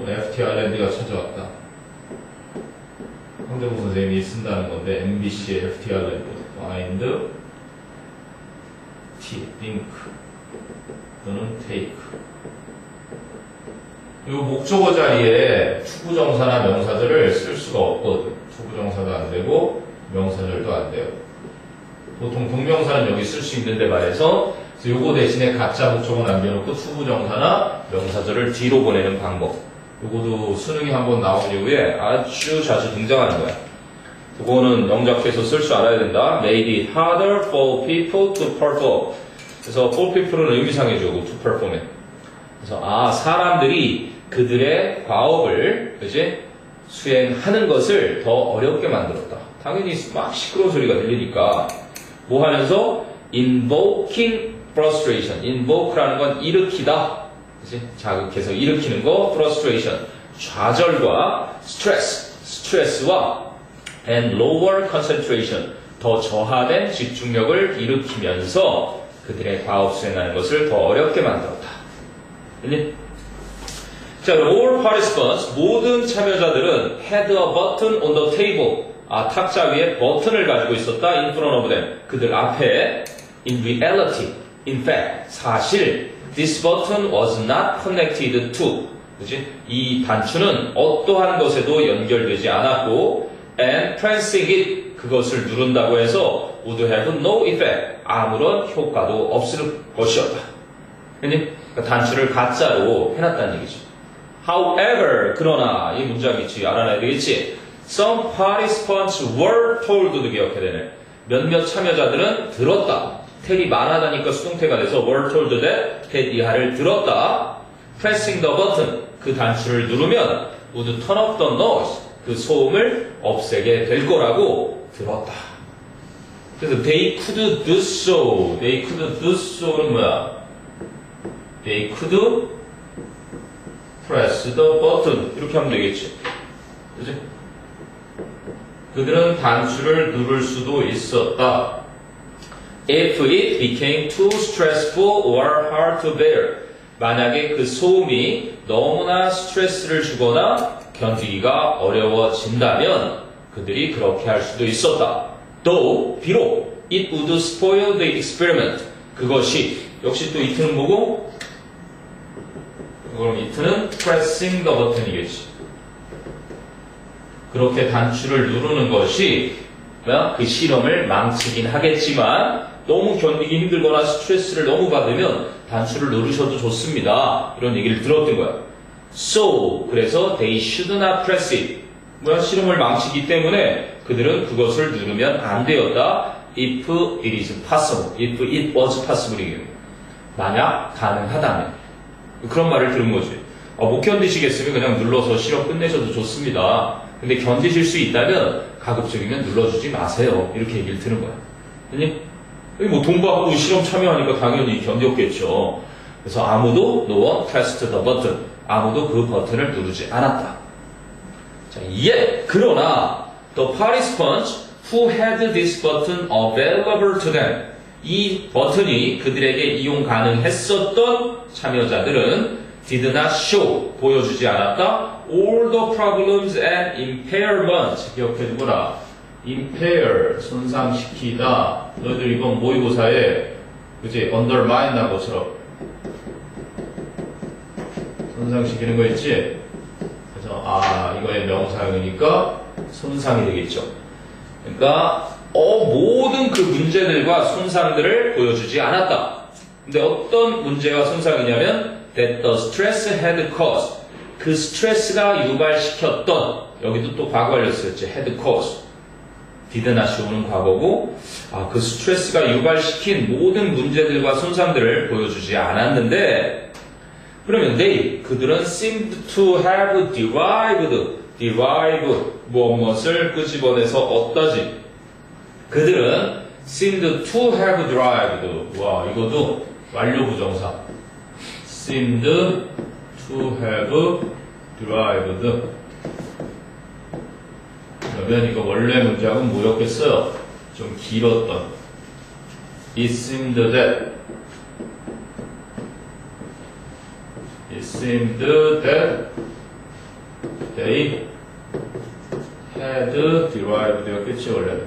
[SPEAKER 3] FT 아일랜드가 찾아왔다. 황대모 선생님이 쓴다는 건데 MBC의 FT 아일랜드 find, think 또는 take. 이 목적어 자리에 투부정사나 명사절을 쓸 수가 없거든. 투부정사도 안 되고 명사절도 안 돼요. 보통 동명사는 여기 쓸 수 있는데 말해서 요거 대신에 가짜 목적어 남겨놓고 투부정사나 명사절을 뒤로 보내는 방법. 요거도 수능이 한번 나온 이후에 아주 자주 등장하는 거야. 그거는 영작에서 쓸 줄 알아야 된다. Made it harder for people to perform. 그래서 for people은 의미상해줘. to perform it. 그래서 사람들이 그들의 과업을 그지 수행하는 것을 더 어렵게 만들었다. 당연히 막 시끄러운 소리가 들리니까 뭐 하면서 invoking frustration. invoke라는 건 일으키다. 그지 자극해서 일으키는 거 frustration. 좌절과 스트레스와 and lower concentration. 더 저하된 집중력을 일으키면서 그들의 과업 수행하는 것을 더 어렵게 만들었다. 자, all participants, 모든 참여자들은 had a button on the table. 탁자 위에 버튼을 가지고 있었다. in front of them. 그들 앞에. in reality, in fact, 사실 this button was not connected to. 그치? 이 단추는 어떠한 것에도 연결되지 않았고 and pressing it, 그것을 누른다고 해서 would have no effect. 아무런 효과도 없을 것이었다. 그러니까 단추를 가짜로 해놨다는 얘기죠. However, 그러나 이 문장이지 알아놔야 되겠지. Some participants were told도 기억해야 되네. 몇몇 참여자들은 들었다. 텔이 말하다니까 수동태가 돼서 were told that 텔 이하를 들었다. Pressing the button, 그 단추를 누르면 would turn off the noise, 그 소음을 없애게 될 거라고 들었다. 그래서 they could do so. They could do so는 뭐야? They could press the button. 이렇게 하면 되겠지. 그치? 그들은 단추를 누를 수도 있었다. If it became too stressful or hard to bear. 만약에 그 소음이 너무나 스트레스를 주거나 견디기가 어려워진다면 그들이 그렇게 할 수도 있었다. Though, 비록 it would spoil the experiment. 그것이 역시 또 이트는 뭐고? 그럼 이트는 pressing the button이겠지. 그렇게 단추를 누르는 것이 그 실험을 망치긴 하겠지만 너무 견디기 힘들거나 스트레스를 너무 받으면 단추를 누르셔도 좋습니다. 이런 얘기를 들었던 거야. So, 그래서 they should not press it. 뭐야, 실험을 망치기 때문에 그들은 그것을 누르면 안 되었다. If it is possible. If it was possible. 만약 가능하다면. 그런 말을 들은 거지. 못 견디시겠으면 그냥 눌러서 실험 끝내셔도 좋습니다. 근데 견디실 수 있다면 가급적이면 눌러주지 마세요. 이렇게 얘기를 들은 거야. 아니, 뭐 돈 받고 실험 참여하니까 당연히 견뎠겠죠. 그래서 아무도 no one pressed the button. 아무도 그 버튼을 누르지 않았다. 자, 그러나 the participants who had this button available to them. 이 버튼이 그들에게 이용 가능했었던 참여자들은 did not show, 보여주지 않았다. all the problems and impairments. 기억해두거라. impair, 손상시키다. 너희들 이번 모의고사에 그치? undermine 난 것처럼 손상시키는 거 있지? 그래서 이거의 명사형이니까 손상이 되겠죠. 그러니까 모든 그 문제들과 손상들을 보여주지 않았다. 근데 어떤 문제와 손상이냐면 that the stress had caused. 그 스트레스가 유발시켰던, 여기도 또 과거 완료 쓰였지. had caused. did not show는 과거고, 그 스트레스가 유발시킨 모든 문제들과 손상들을 보여주지 않았는데, 그러면 그들은 seemed to have derived 무엇을 끄집어내서 얻다지. 그들은 seemed to have derived. 와, 이것도 완료 부정사. seemed to have derived. 그러면 이거 원래 문장은 뭐였겠어요? 좀 길었던. It seemed that they had derived 였겠지 원래.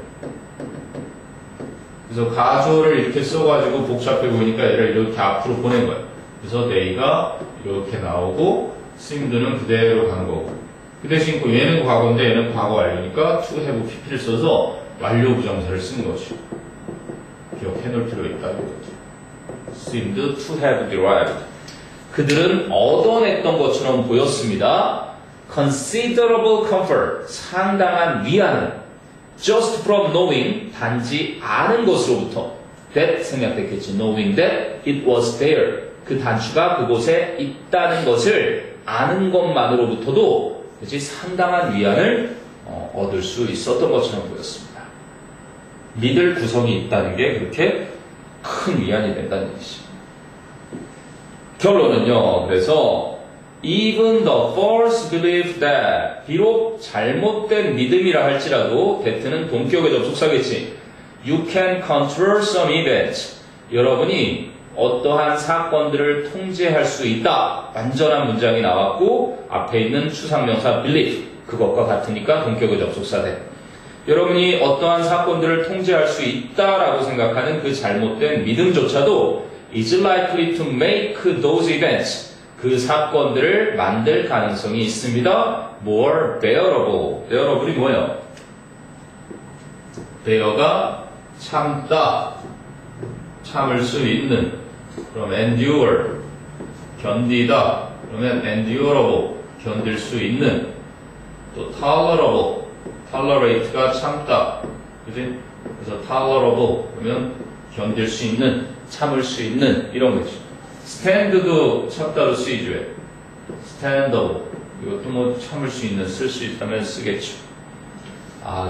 [SPEAKER 3] 그래서 가조를 이렇게 써가지고 복잡해 보이니까 얘를 이렇게 앞으로 보낸 거야. 그래서 they가 이렇게 나오고 seemed는 그대로 간 거고. 그 대신 얘는 과거인데 얘는 과거 완료니까 to have pp를 써서 완료 부정사를 쓴 거지. 기억해 놓을 필요 있다. seemed to have derived. 그들은 얻어냈던 것처럼 보였습니다. considerable comfort, 상당한 위안을 just from knowing, 단지 아는 것으로부터 that 생략됐겠지. knowing that it was there. 그 단추가 그곳에 있다는 것을 아는 것만으로부터도 그치? 상당한 위안을 얻을 수 있었던 것처럼 보였습니다. 믿을 구성이 있다는 게 그렇게 큰 위안이 된다는 얘기죠. 결론은요. 그래서 even the false belief that 비록 잘못된 믿음이라 할지라도 that는 동격의 접속사겠지. You can control some events. 여러분이 어떠한 사건들을 통제할 수 있다. 완전한 문장이 나왔고 앞에 있는 추상명사 belief 그것과 같으니까 동격의 접속사 돼. 여러분이 어떠한 사건들을 통제할 수 있다라고 생각하는 그 잘못된 믿음조차도 is likely to make those events 그 사건들을 만들 가능성이 있습니다. more bearable. bearable이 뭐예요? bear가 참다, 참을 수 있는. 그럼 endure, 견디다. 그러면 endurable, 견딜 수 있는. 또 tolerable, tolerate가 참다. 그지? 그래서 tolerable, 그러면 견딜 수 있는, 참을 수 있는, 이런 거지. stand도 참다로 쓰이죠. standable. 이것도 뭐 참을 수 있는, 쓸 수 있다면 쓰겠죠.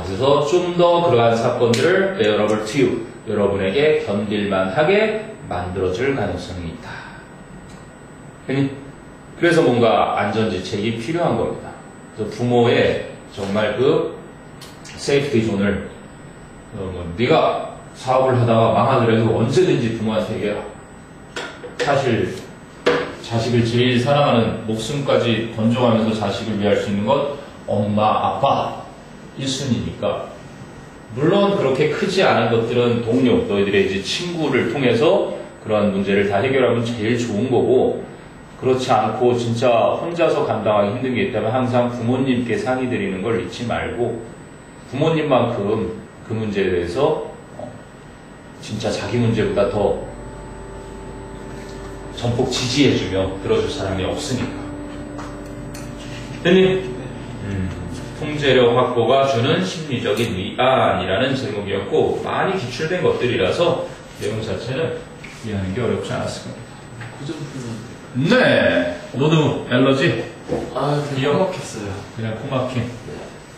[SPEAKER 3] 그래서 좀 더 그러한 사건들을 bearable to you, 여러분에게 견딜만하게 만들어줄 가능성이 있다. 그래서 뭔가 안전지책이 필요한 겁니다. 그래서 부모의 정말 그 세이프티 존을 네가 사업을 하다가 망하더라도 언제든지 부모한테 얘기해라. 사실 자식을 제일 사랑하는 목숨까지 던져가면서 자식을 위할 수 있는 건 엄마, 아빠 1순위니까. 물론 그렇게 크지 않은 것들은 동료, 너희들의 이제 친구를 통해서 그러한 문제를 다 해결하면 제일 좋은 거고, 그렇지 않고 진짜 혼자서 감당하기 힘든 게 있다면 항상 부모님께 상의 드리는 걸 잊지 말고 부모님만큼 그 문제에 대해서 진짜 자기 문제보다 더 전폭 지지해주며 들어줄 사람이 없으니까. 됐니? 통제력 확보가 주는 심리적인 위안이라는 제목이었고 많이 기출된 것들이라서 내용 자체는 이해하는 게 어렵지 않았을 겁니다.
[SPEAKER 1] 고전 풀면
[SPEAKER 3] 네, 너도 알러지?
[SPEAKER 1] 아, 그냥 막혔어요.
[SPEAKER 3] 그냥 코막힘.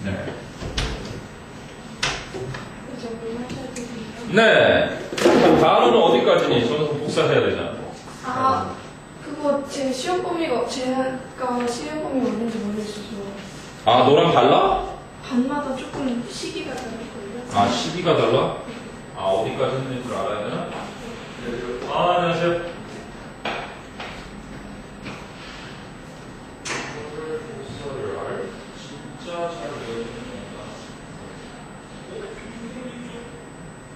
[SPEAKER 3] 네.
[SPEAKER 2] 이제 물 마셔야 되겠네요.
[SPEAKER 3] 네. 그럼 단어는 어디까지니? 저는 복사해야 되잖아.
[SPEAKER 2] 아, 그거 제 시험 범위가 제가 시험 범위 어딘지 모르겠어서
[SPEAKER 3] 아, 너랑 달라?
[SPEAKER 2] 반마다 조금 시기가 다를걸요.
[SPEAKER 3] 아, 시기가 달라? 아, 어디까지 했는 줄 알아야 되나? 아, 안녕하세요. 진짜 잘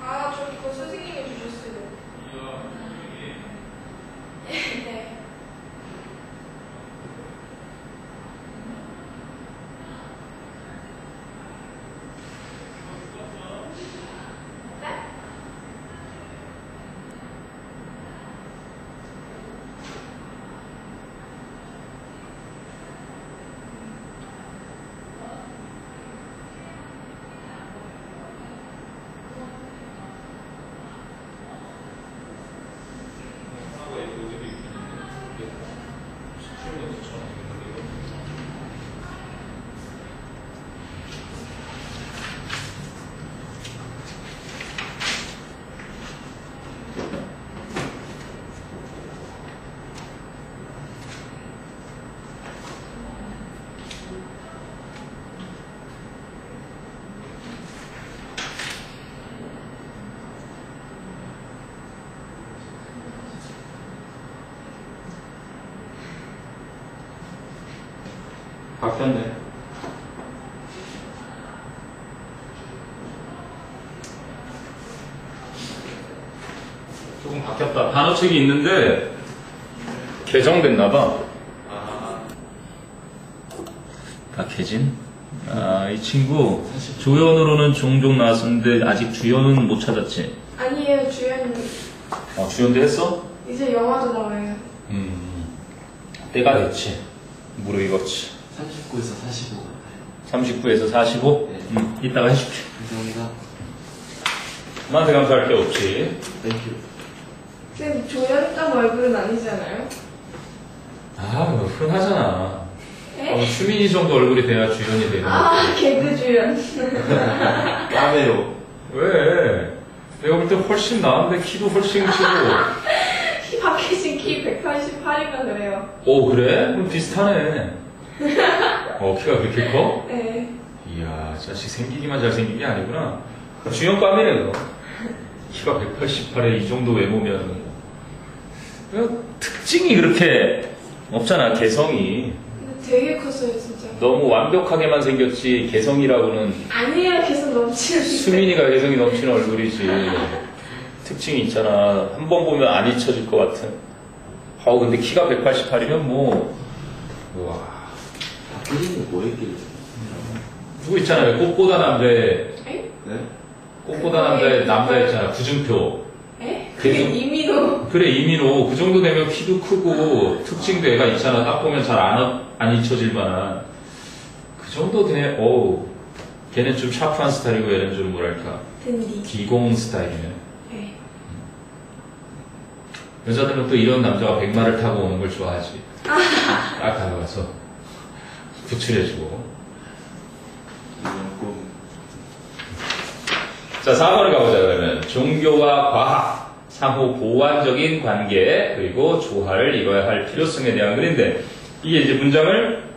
[SPEAKER 2] 아, 저 그거 선생님이 주셨어요. 네.
[SPEAKER 3] 바뀌었네. 조금 바뀌었다. 단어책이 있는데 개정됐나봐. 박혜진? 아, 이 친구 조연으로는 종종 나왔었는데 아직 주연은 못 찾았지?
[SPEAKER 2] 아니에요, 주연님.
[SPEAKER 3] 주연도 했어?
[SPEAKER 2] 이제 영화도 나와요.
[SPEAKER 3] 때가 됐지. 무르익었지.
[SPEAKER 1] 39에서 45 같아요.
[SPEAKER 3] 39에서 45?
[SPEAKER 1] 네.
[SPEAKER 3] 이따가 해줄게.
[SPEAKER 1] 감사합니다.
[SPEAKER 3] 나한테 감사할 게 없지.
[SPEAKER 1] 땡큐.
[SPEAKER 2] 쌤, 조연감 얼굴은 아니잖아요?
[SPEAKER 3] 아, 흔하잖아.
[SPEAKER 2] 에?
[SPEAKER 3] 수민이 정도 얼굴이 돼야 주연이 되는
[SPEAKER 2] 아, 개그 주연.
[SPEAKER 1] 까매요.
[SPEAKER 3] 왜? 내가 볼 때 훨씬 나은데 키도 훨씬 크고.
[SPEAKER 2] 박혜진 키 188인가 그래요.
[SPEAKER 3] 오, 그래? 그럼 비슷하네. 키가 그렇게 커?
[SPEAKER 2] 네.
[SPEAKER 3] 이야, 자식 생기기만 잘생긴 게 아니구나. 주연감이네, 너. 키가 188에 이 정도 외모면. 그냥 특징이 그렇게 없잖아, 개성이.
[SPEAKER 2] 근데 되게 컸어요, 진짜.
[SPEAKER 3] 너무 완벽하게만 생겼지, 개성이라고는.
[SPEAKER 2] 아니에요, 계속 넘치는데.
[SPEAKER 3] 수민이가 개성이 넘치는 얼굴이지. 특징이 있잖아. 한 번 보면 안 잊혀질 것 같은. 근데 키가 188이면 뭐, 우와.
[SPEAKER 1] 박혜진은 뭐 했길래?
[SPEAKER 3] 누구 있잖아요. 꽃보다 남자의,
[SPEAKER 2] 에?
[SPEAKER 1] 네?
[SPEAKER 3] 꽃보다 남자의 남자 있잖아. 구준표.
[SPEAKER 2] 에? 그게
[SPEAKER 3] 계속-
[SPEAKER 2] 이민호.
[SPEAKER 3] 그래, 이민호. 그 정도 되면 키도 크고, 특징도 애가 있잖아. 딱 보면 잘 안 잊혀질 만한. 그 정도 돼. 걔는 좀 샤프한 스타일이고, 얘는 좀 뭐랄까.
[SPEAKER 2] 댄디.
[SPEAKER 3] 기공 스타일이네.
[SPEAKER 2] 네.
[SPEAKER 3] 여자들은 또 이런 남자가 백마를 타고 오는 걸 좋아하지. 딱 다가가서 구출해주고.
[SPEAKER 1] 이런 꿈.
[SPEAKER 3] 자, 4번을 가보자. 그러면 종교와 과학, 상호 보완적인 관계, 그리고 조화를 이뤄야 할 필요성에 대한 글인데, 이게 이제 문장을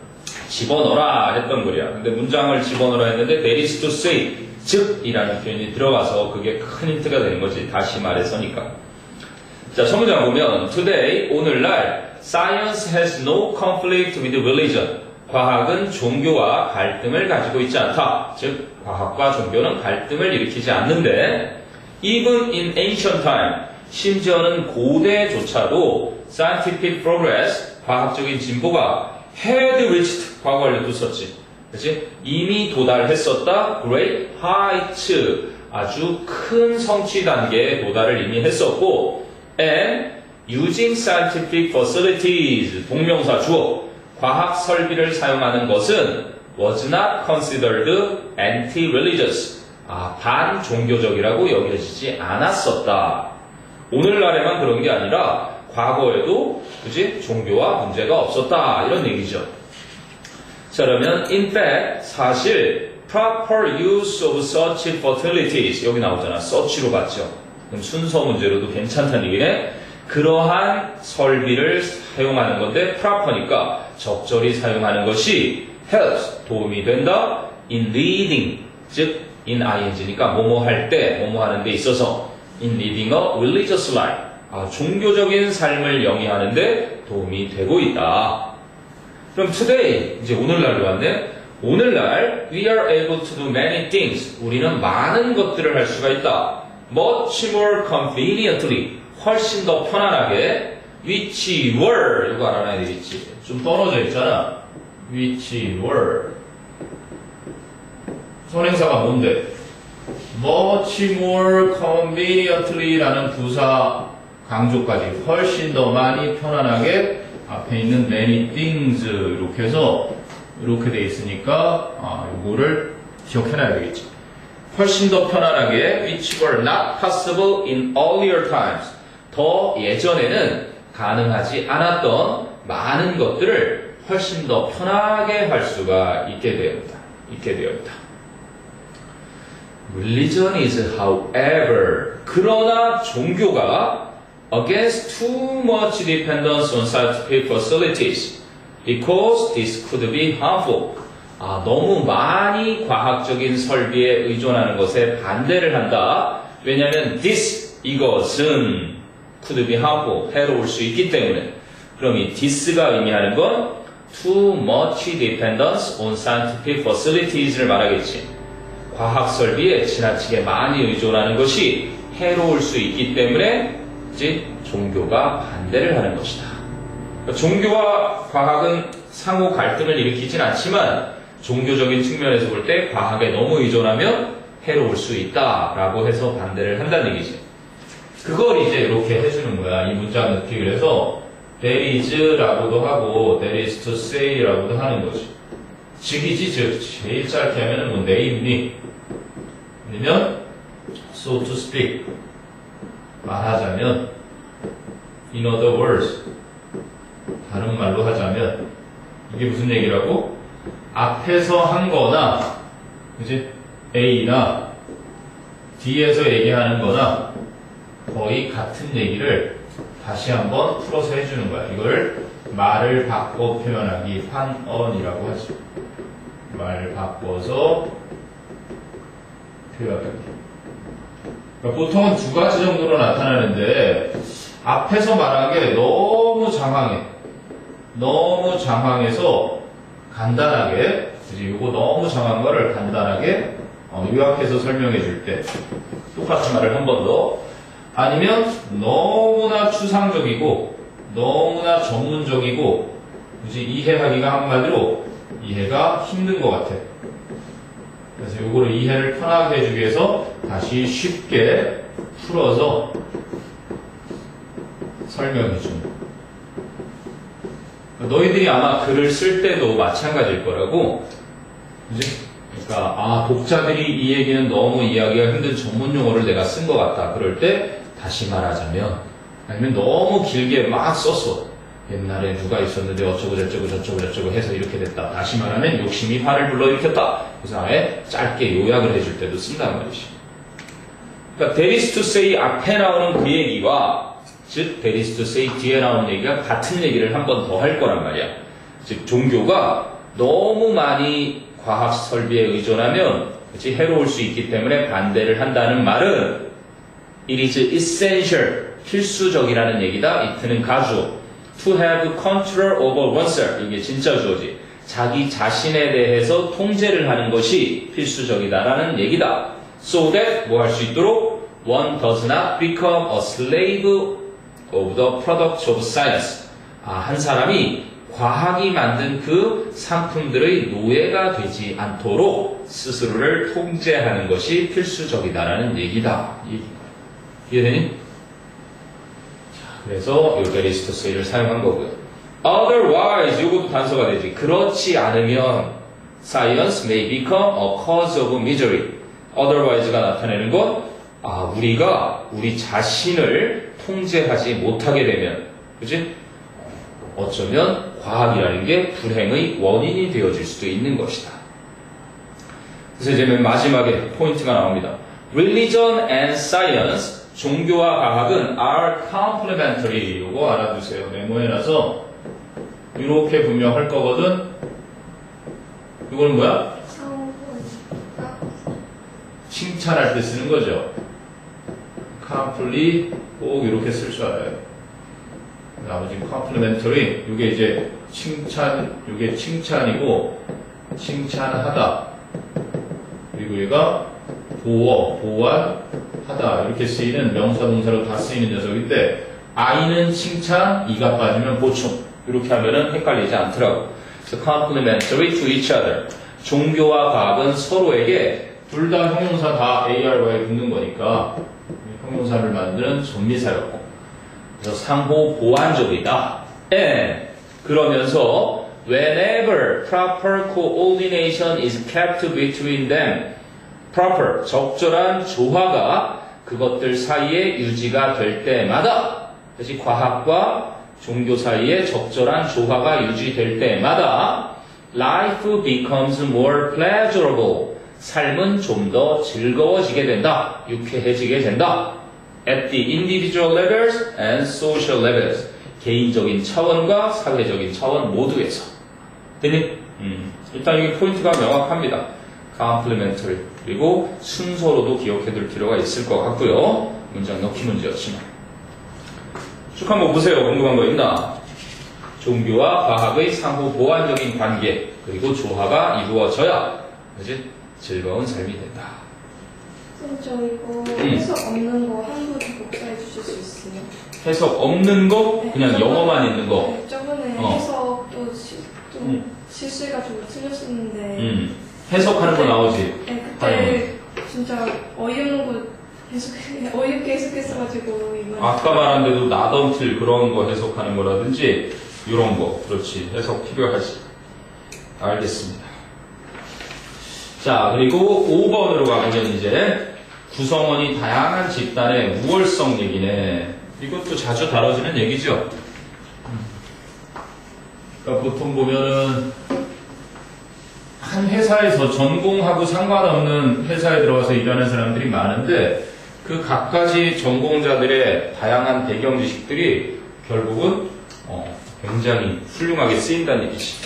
[SPEAKER 3] 집어넣어라 했던 글이야. 근데 문장을 집어넣어라 했는데 there is to say, 즉 이라는 표현이 들어가서 그게 큰 힌트가 되는 거지. 다시 말해서니까. 자, 첫 문장 보면 today, 오늘날 science has no conflict with religion. 과학은 종교와 갈등을 가지고 있지 않다. 즉, 과학과 종교는 갈등을 일으키지 않는데 even in ancient time, 심지어는 고대조차도 scientific progress, 과학적인 진보가 had reached, 과거 완료도 썼지. 그치? 이미 도달했었다. great heights, 아주 큰 성취 단계에 도달을 이미 했었고, and using scientific facilities, 동명사 주어, 과학 설비를 사용하는 것은 was not considered anti-religious, 반종교적이라고 여겨지지 않았었다. 오늘날에만 그런 게 아니라 과거에도 그지 종교와 문제가 없었다 이런 얘기죠. 자, 그러면 in fact 사실 proper use of such facilities 여기 나오잖아. such로 봤죠. 그럼 순서 문제로도 괜찮다는 얘기네. 그러한 설비를 사용하는 건데 proper니까 적절히 사용하는 것이 helps 도움이 된다 in leading 즉 in ing니까 뭐뭐 할 때 뭐뭐 하는 데 있어서 in leading a religious life 종교적인 삶을 영위하는 데 도움이 되고 있다. 그럼 today 이제 오늘날로 왔네. 오늘날 we are able to do many things 우리는 많은 것들을 할 수가 있다. much more conveniently 훨씬 더 편안하게 which were 이거 알아놔야 되겠지. 좀 떨어져 있잖아. which were 선행사가 뭔데? much more conveniently 라는 부사 강조까지 훨씬 더 많이 편안하게 앞에 있는 many things 이렇게 해서 이렇게 돼 있으니까 이거를 기억해놔야 되겠지. 훨씬 더 편안하게 which were not possible in earlier times 더 예전에는 가능하지 않았던 많은 것들을 훨씬 더 편하게 할 수가 있게 되었다. Religion is however 그러나 종교가 against too much dependence on scientific facilities because this could be harmful. 너무 많이 과학적인 설비에 의존하는 것에 반대를 한다. 왜냐하면 this 이것은 could be harmful 해로울 수 있기 때문에. 그럼 이 this가 의미하는 건 too much dependence on scientific facilities를 말하겠지. 과학 설비에 지나치게 많이 의존하는 것이 해로울 수 있기 때문에 즉 종교가 반대를 하는 것이다. 종교와 과학은 상호 갈등을 일으키진 않지만 종교적인 측면에서 볼 때 과학에 너무 의존하면 해로울 수 있다라고 해서 반대를 한다는 얘기지. 그걸 이제 이렇게 해주는 거야. 이 문장 넣기. 그래서 there is라고도 하고 there is to say라고도 하는 거지. 즉이지 즉 제일 짧게 하면은 뭐 name니 아니면 so to speak 말하자면 in other words 다른 말로 하자면 이게 무슨 얘기라고? 앞에서 한 거나 그지? A나 D에서 얘기하는 거나 거의 같은 얘기를 다시 한번 풀어서 해주는 거야. 이걸 말을 바꿔 표현하기 환언이라고 하죠. 말 바꿔서 표현하기. 그러니까 보통은 두 가지 정도로 나타나는데 앞에서 말한 게 너무 장황해서 간단하게 그지? 이거 너무 장황한 거를 간단하게 요약해서 설명해 줄 때 똑같은 말을 한 번 더 아니면 너무나 추상적이고 너무나 전문적이고 굳이 이해하기가 한마디로 이해가 힘든 것 같아. 그래서 이거를 이해를 편하게 해주기 위해서 다시 쉽게 풀어서 설명해 주는. 너희들이 아마 글을 쓸 때도 마찬가지일 거라고. 그지? 그러니까 독자들이 이 얘기는 너무 이해하기가 힘든 전문 용어를 내가 쓴 것 같다. 그럴 때 다시 말하자면 아니면 너무 길게 막 썼어. 옛날에 누가 있었는데 어쩌고 저쩌고 해서 이렇게 됐다. 다시 말하면 욕심이 화를 불러일으켰다. 그래서 아예 짧게 요약을 해줄 때도 쓴단 말이지. 그러니까 there is to say 앞에 나오는 그 얘기와 즉 there is to say 뒤에 나오는 얘기가 같은 얘기를 한 번 더 할 거란 말이야. 즉 종교가 너무 많이 과학 설비에 의존하면 그치, 해로울 수 있기 때문에 반대를 한다는 말은 it is essential 필수적이라는 얘기다. 이트는 가주어 to have control over oneself 이게 진짜 주어지. 자기 자신에 대해서 통제를 하는 것이 필수적이다라는 얘기다. So that 뭐 할 수 있도록 one does not become a slave of the products of science. 한 사람이 과학이 만든 그 상품들의 노예가 되지 않도록 스스로를 통제하는 것이 필수적이다라는 얘기다. 이해되니? 그래서 이 there is to say를 사용한 거고요. Otherwise, 이것도 단서가 되지. 그렇지 않으면 science may become a cause of misery. Otherwise가 나타내는 건 우리가 우리 자신을 통제하지 못하게 되면, 그치? 어쩌면 과학이라는 게 불행의 원인이 되어질 수도 있는 것이다. 그래서 이제 맨 마지막에 포인트가 나옵니다. Religion and science, 종교와 과학은 are complementary. 이거 알아두세요. 메모해놔서 이렇게 분명할 거거든. 이거는 뭐야? 칭찬할 때 쓰는 거죠. complete 꼭 이렇게 쓸 줄 알아요. 나머지 complementary, 이게 이제 이게 칭찬이고 칭찬하다. 그리고 얘가 보완하다 이렇게 쓰이는 명사 동사로 다 쓰이는 녀석인데 I는 칭찬, E가 빠지면 보충. 이렇게 하면은 헷갈리지 않더라고. 그래서 complementary to each other. 종교와 과학은 서로에게 둘 다 형용사 다 ARY에 붙는 거니까 형용사를 만드는 전미사였고, 그래서 상호 보완적이다. And 그러면서 whenever proper coordination is kept between them, proper 적절한 조화가 그것들 사이에 유지가 될 때마다, 그래서 과학과 종교 사이에 적절한 조화가 유지될 때마다 life becomes more pleasurable. 삶은 좀 더 즐거워지게 된다. 유쾌해지게 된다. At the individual levels and social levels. 개인적인 차원과 사회적인 차원 모두에서. 되니? 일단 여기 포인트가 명확합니다. complementary. 그리고 순서로도 기억해둘 필요가 있을 것 같고요. 문장 넣기 문제였지만. 쭉 한번 보세요. 궁금한 거 있나? 종교와 과학의 상호 보완적인 관계, 그리고 조화가 이루어져야, 그지? 즐거운 삶이 된다.
[SPEAKER 2] 저 이거 해석 없는 거 한번 더 복사해 주실 수 있어요?
[SPEAKER 3] 해석 없는 거? 그냥 영어만 있는 거?
[SPEAKER 2] 네, 저번에 해석도 좀 실수해가지고 틀렸었는데
[SPEAKER 3] 해석하는 거 나오지?
[SPEAKER 2] 네, 그때 진짜 어이없는 거 어이없게 해석했어가지고 이번에
[SPEAKER 3] 아까 말한 대로 나던틀 그런 거 해석하는 거라든지 이런 거, 그렇지, 해석 필요하지. 알겠습니다. 자, 그리고 5번으로 가보면 이제 구성원이 다양한 집단의 우월성 얘기네. 이것도 자주 다뤄지는 얘기죠. 그러니까 보통 보면은 한 회사에서 전공하고 상관없는 회사에 들어가서 일하는 사람들이 많은데 그 각가지 전공자들의 다양한 배경 지식들이 결국은 굉장히 훌륭하게 쓰인다는 얘기지.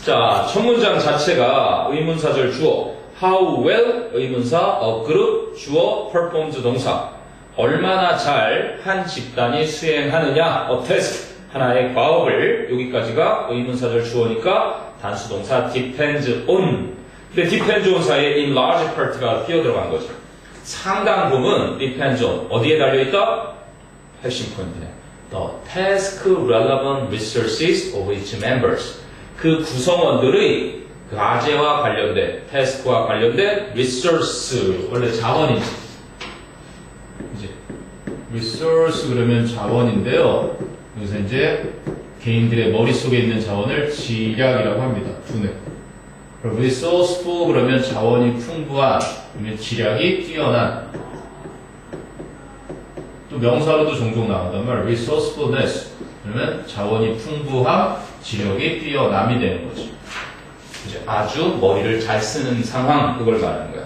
[SPEAKER 3] 자, 첫 문장 자체가 의문사절 주어 how well 의문사 a group 주어 performs 동사 얼마나 잘 한 집단이 수행하느냐 a task 하나의 과업을 여기까지가 의문사절 주어니까 단수동사 depends on 근데 depends on 사이에 in large part가 끼어들어간 거죠. 상당 부분 depends on 어디에 달려있다? 핵심 포인트네. The task relevant resources of its members 그 구성원들의 그 과제와 관련된, 태스크와 관련된 resource, 원래 자원이지. 이제 resource 그러면 자원인데요. 여기서 이제 개인들의 머릿속에 있는 자원을 지략이라고 합니다. 두뇌. resourceful 그러면 자원이 풍부한, 그러면 지략이 뛰어난. 또 명사로도 종종 나온단 말, resourcefulness. 그러면 자원이 풍부함, 지력이 뛰어남이 되는 거죠. 이제 아주 머리를 잘 쓰는 상황, 그걸 말하는 거야.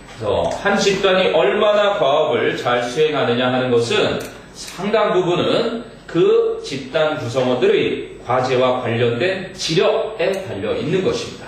[SPEAKER 3] 그래서 한 집단이 얼마나 과업을 잘 수행하느냐 하는 것은 상당 부분은 그 집단 구성원들의 과제와 관련된 지력에 달려 있는 것입니다.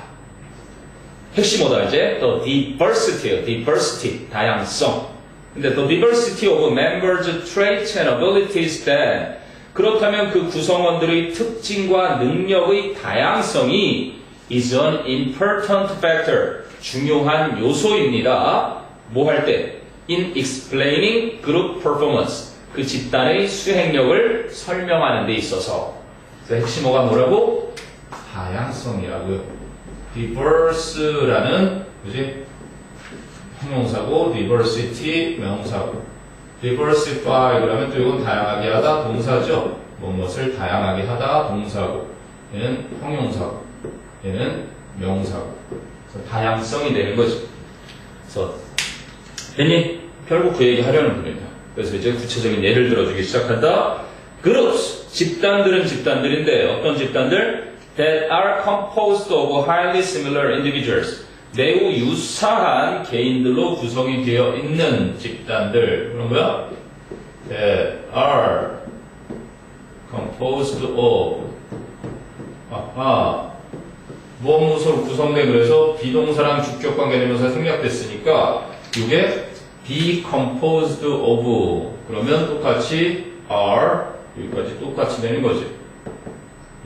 [SPEAKER 3] 핵심 뭐다 이제? The diversity, 다양성. 근데 the diversity of members' traits and abilities then 그렇다면 그 구성원들의 특징과 능력의 다양성이 is an important factor, 중요한 요소입니다. 뭐 할 때? In explaining group performance, 그 집단의 수행력을 설명하는 데 있어서 그래서 핵심어가 뭐라고? 다양성이라고요. diverse라는 그지? 형용사고 diversity 명사고 diversify 그러면 또 이건 다양하게 하다 동사죠. 무엇을 다양하게 하다 동사고 얘는 형용사고 얘는 명사고 그래서 다양성이 되는 거죠. 그래서 괜히 결국 그 얘기 하려는 분입니다. 그래서 이제 구체적인 예를 들어주기 시작한다. groups 집단들은 집단들인데 어떤 집단들? that are composed of highly similar individuals 매우 유사한 개인들로 구성이 되어 있는 집단들 그런 거야? that are composed of 무엇무엇으로 구성된 그래서 비동사랑 주격관계 대명사 생략됐으니까 이게 be composed of 그러면 똑같이 are 여기까지 똑같이 되는 거지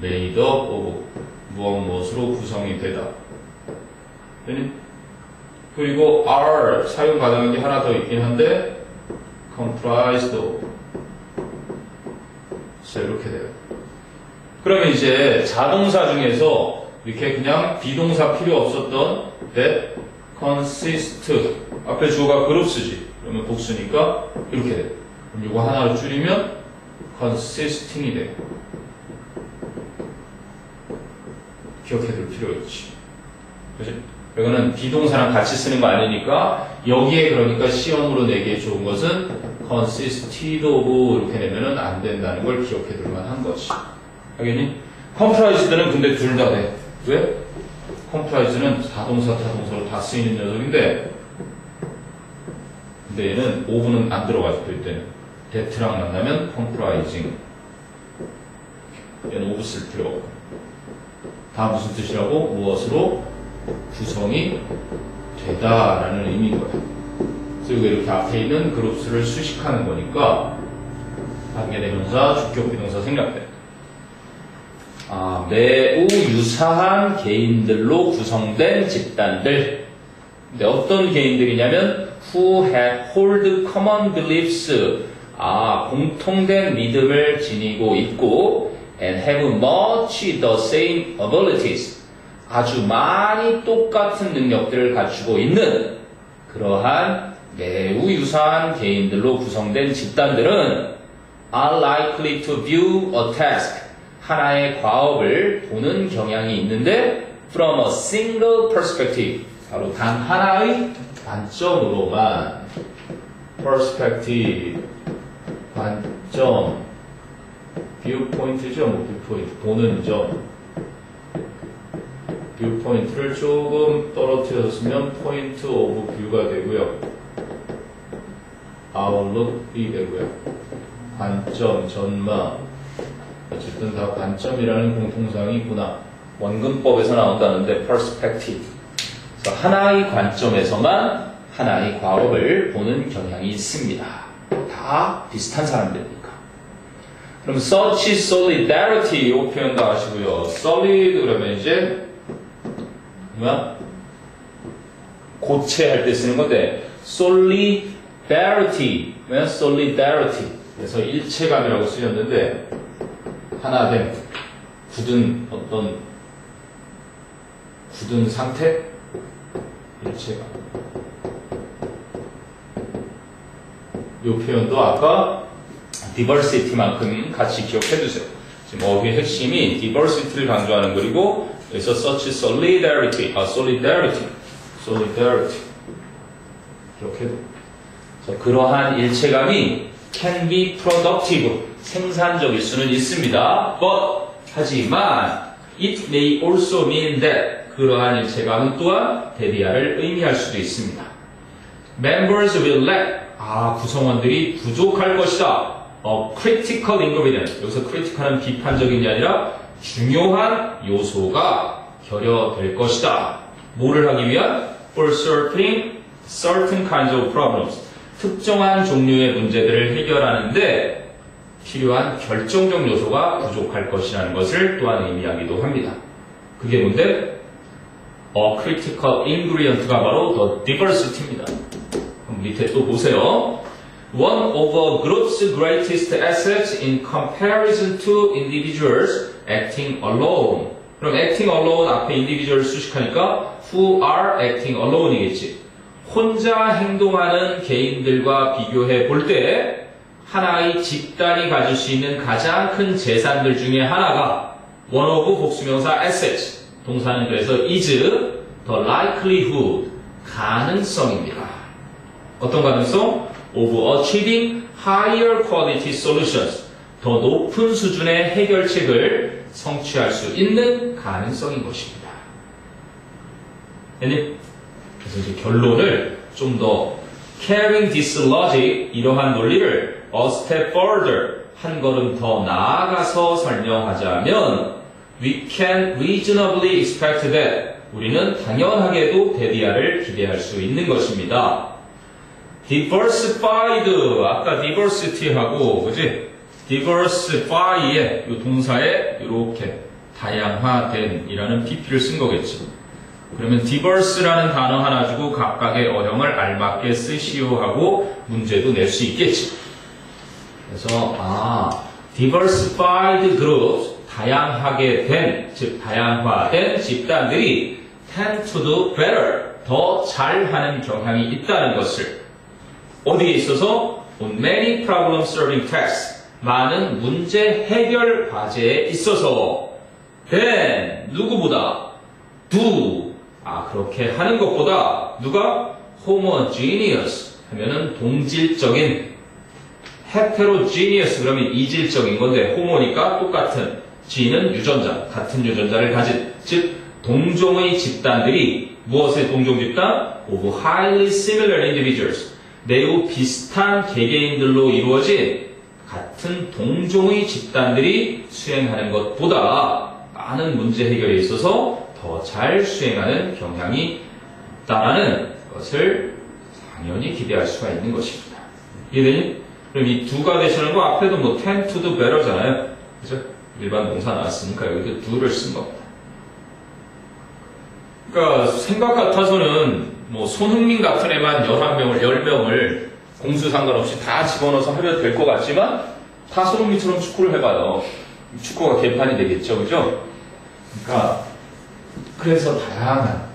[SPEAKER 3] made up of 무엇무엇으로 구성이 되다 그리고 are 사용 가능한 게 하나 더 있긴 한데 comprised of 이렇게 돼요. 그러면 이제 자동사 중에서 이렇게 그냥 비동사 필요 없었던 that consist 앞에 주어가 groups지 그러면 복수니까 이렇게 돼요. 그럼 이거 하나로 줄이면 consisting이 돼요. 기억해둘 필요가 있지. 그치? 이거는 비동사랑 같이 쓰는 거 아니니까 여기에 그러니까 시험으로 내기에 좋은 것은 consisted of 이렇게 내면은 안 된다는 걸 기억해둘 만한 거지. 알겠니? comprised는 근데 둘 다 돼. 왜? comprised는 사동사, 타동사로 다 쓰이는 녀석인데 근데 얘는 of는 안 들어가죠. 이때는 that랑 만나면 comprising 얘는 of 쓸 필요 없고 다 무슨 뜻이라고? 무엇으로? 구성이 되다라는 의미인 거야. 그래서 이렇게 앞에 있는 그룹스를 수식하는 거니까 관계대명사, 주격비동사 생략돼. 매우 유사한 개인들로 구성된 집단들. 근데 어떤 개인들이냐면 who hold common beliefs. 공통된 믿음을 지니고 있고 and have much the same abilities. 아주 많이 똑같은 능력들을 갖추고 있는 그러한 매우 유사한 개인들로 구성된 집단들은 are likely to view a task 하나의 과업을 보는 경향이 있는데 from a single perspective 바로 단 하나의 관점으로만 perspective 관점 viewpoint죠 viewpoint 보는 점 뷰포인트를 조금 떨어뜨려서 쓰면 포인트 오브 뷰가 되고요. 아웃룩이 되고요. 관점, 전망. 어쨌든 다 관점이라는 공통사항이 있구나. 원근법에서 나온다는데 perspective. 그래서 하나의 관점에서만 하나의 과업을 보는 경향이 있습니다. 다 비슷한 사람들이니까. 그럼 such solidarity 이 표현도 아시고요. solid 그러면 이제 뭐야? 고체할 때 쓰는 건데 solidarity 뭐야? solidarity 그래서 일체감이라고 쓰였는데 하나된 굳은 어떤 굳은 상태 일체감 이 표현도 아까 diversity만큼 같이 기억해 두세요. 지금 어휘의 핵심이 diversity를 강조하는 거리고 그래서 such solidarity, solidarity 이렇게 그러한 일체감이 can be productive, 생산적일 수는 있습니다. But 하지만 it may also mean that 그러한 일체감은 또한 대비하를 의미할 수도 있습니다. Members will lack, 구성원들이 부족할 것이다. critical ingredient, 여기서 critical은 비판적인 게 아니라 중요한 요소가 결여될 것이다. 뭐를 하기 위한? For certain kinds of problems. 특정한 종류의 문제들을 해결하는데 필요한 결정적 요소가 부족할 것이라는 것을 또한 의미하기도 합니다. 그게 뭔데? critical ingredient가 바로 the diversity입니다. 밑에 또 보세요. One of a group's greatest assets in comparison to individuals acting alone. 그럼 acting alone 앞에 individual 수식하니까 who are acting alone이겠지. 혼자 행동하는 개인들과 비교해 볼 때 하나의 집단이 가질 수 있는 가장 큰 재산들 중에 하나가 one of 복수명사 assets. 동사는 그래서 is the likelihood. 가능성입니다. 어떤 가능성? of achieving higher quality solutions. 더 높은 수준의 해결책을 성취할 수 있는 가능성인 것입니다. 그래서 이제 결론을 좀 더 carrying this logic, 이러한 논리를 a step further, 한 걸음 더 나아가서 설명하자면 we can reasonably expect that, 우리는 당연하게도 베리아를 기대할 수 있는 것입니다. diversified, 아까 diversity하고 그지? diversify의 이 동사에 이렇게 다양화된 이라는 pp를 쓴 거겠죠. 그러면 diverse라는 단어 하나 주고 각각의 어형을 알맞게 쓰시오 하고 문제도 낼 수 있겠지. 그래서 diversified groups, 다양하게 된, 즉 다양화된 집단들이 tend to do better, 더 잘하는 경향이 있다는 것을 어디에 있어서? on many problem-solving tasks, 많은 문제 해결 과제에 있어서 than, 누구보다 do, 그렇게 하는 것보다 누가? homogeneous 하면은 동질적인, heterogeneous 그러면 이질적인 건데 homo니까 똑같은, ge는 유전자, 같은 유전자를 가진, 즉 동종의 집단들이 무엇의 동종 집단? of highly similar individuals, 매우 비슷한 개개인들로 이루어진 같은 동종의 집단들이 수행하는 것보다 많은 문제 해결에 있어서 더 잘 수행하는 경향이 있다라는 것을 당연히 기대할 수가 있는 것입니다. 이해되니? 그럼 이 do가 되시는 거 앞에도 뭐 tend to do better잖아요. 그죠? 일반 동사 나왔으니까 여기도 do를 쓴 겁니다. 그러니까 생각 같아서는 뭐 손흥민 같은 애만 11명을 10명을 공수 상관없이 다 집어넣어서 하려도 될 것 같지만 다 손흥민처럼 축구를 해봐요. 축구가 개판이 되겠죠, 그죠? 그러니까 그래서 다양한,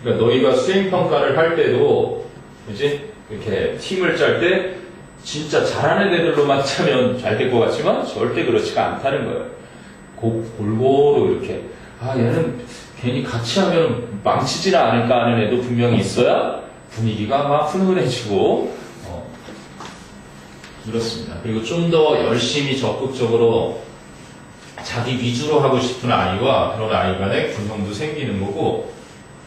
[SPEAKER 3] 그러니까 너희가 수행평가를 할 때도 그지? 이렇게 팀을 짤 때 진짜 잘하는 애들로만 짜면 잘 될 것 같지만 절대 그렇지가 않다는 거예요. 골고루 이렇게 얘는 괜히 같이 하면 망치지는 않을까 하는 애도 분명히 있어야 분위기가 막 훈훈해지고 그렇습니다. 그리고 좀 더 열심히 적극적으로 자기 위주로 하고 싶은 아이와 그런 아이 간의 균형도 생기는 거고,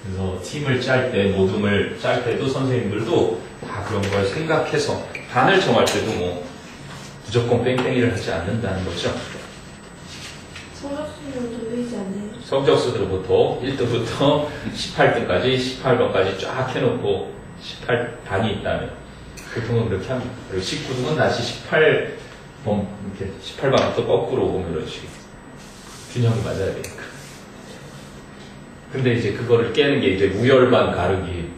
[SPEAKER 3] 그래서 팀을 짤 때, 모둠을 짤 때도 선생님들도 다 그런 걸 생각해서 반을 정할 때도 뭐 무조건 뺑뺑이를 하지 않는다는 거죠.
[SPEAKER 2] 성적순으로 돌리지 않나요?
[SPEAKER 3] 성적순으로 보통 1등부터 18등까지 18번까지 쫙 해놓고 18반이 있다면 보통은 그렇게 합니다. 그리고 19등은 다시 18번, 이렇게 18반부터 거꾸로 오면 이런 식으로 균형이 맞아야 되니까. 근데 이제 그거를 깨는 게 이제 우열반 가르기,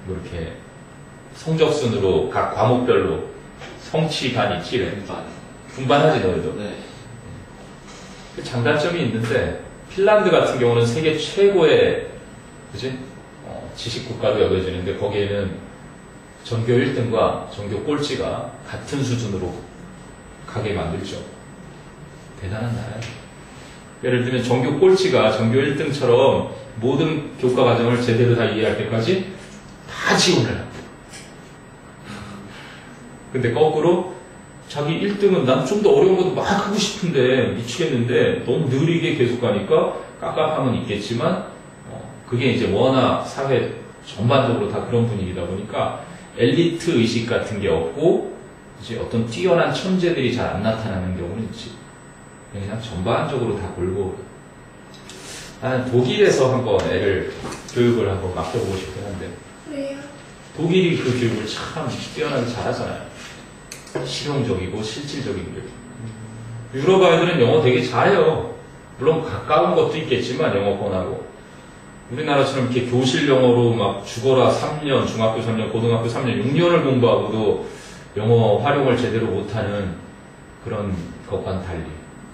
[SPEAKER 3] 뭐 이렇게 성적순으로 각 과목별로 성취반 있지, 분반하지 너희도.
[SPEAKER 1] 네.
[SPEAKER 3] 그 장단점이 있는데 핀란드 같은 경우는 세계 최고의 그지? 지식국가로 여겨지는데 거기에는 전교 1등과 전교 꼴찌가 같은 수준으로 가게 만들죠. 대단한 나라예요. 예를 들면 전교 꼴찌가 전교 1등처럼 모든 교과 과정을 제대로 다 이해할 때까지 다 지원을 합니다. 근데 거꾸로 자기 1등은 난 좀 더 어려운 것도 막 하고 싶은데 미치겠는데 너무 느리게 계속 가니까 깝깝함은 있겠지만 그게 이제 워낙 사회 전반적으로 다 그런 분위기다 보니까 엘리트 의식 같은 게 없고 이제 어떤 뛰어난 천재들이 잘 안 나타나는 경우는 있지. 그냥 전반적으로 다 골고루. 나는 독일에서 한번 애를 교육을 한번 맡겨보고 싶긴 한데
[SPEAKER 2] 왜요?
[SPEAKER 3] 독일이 그 교육을 참 뛰어나게 잘하잖아요. 실용적이고 실질적인 교육. 유럽 아이들은 영어 되게 잘해요. 물론 가까운 것도 있겠지만 영어권하고 우리나라처럼 이렇게 교실 영어로 막 죽어라 3년, 중학교 3년, 고등학교 3년, 6년을 공부하고도 영어 활용을 제대로 못하는 그런 것과는 달리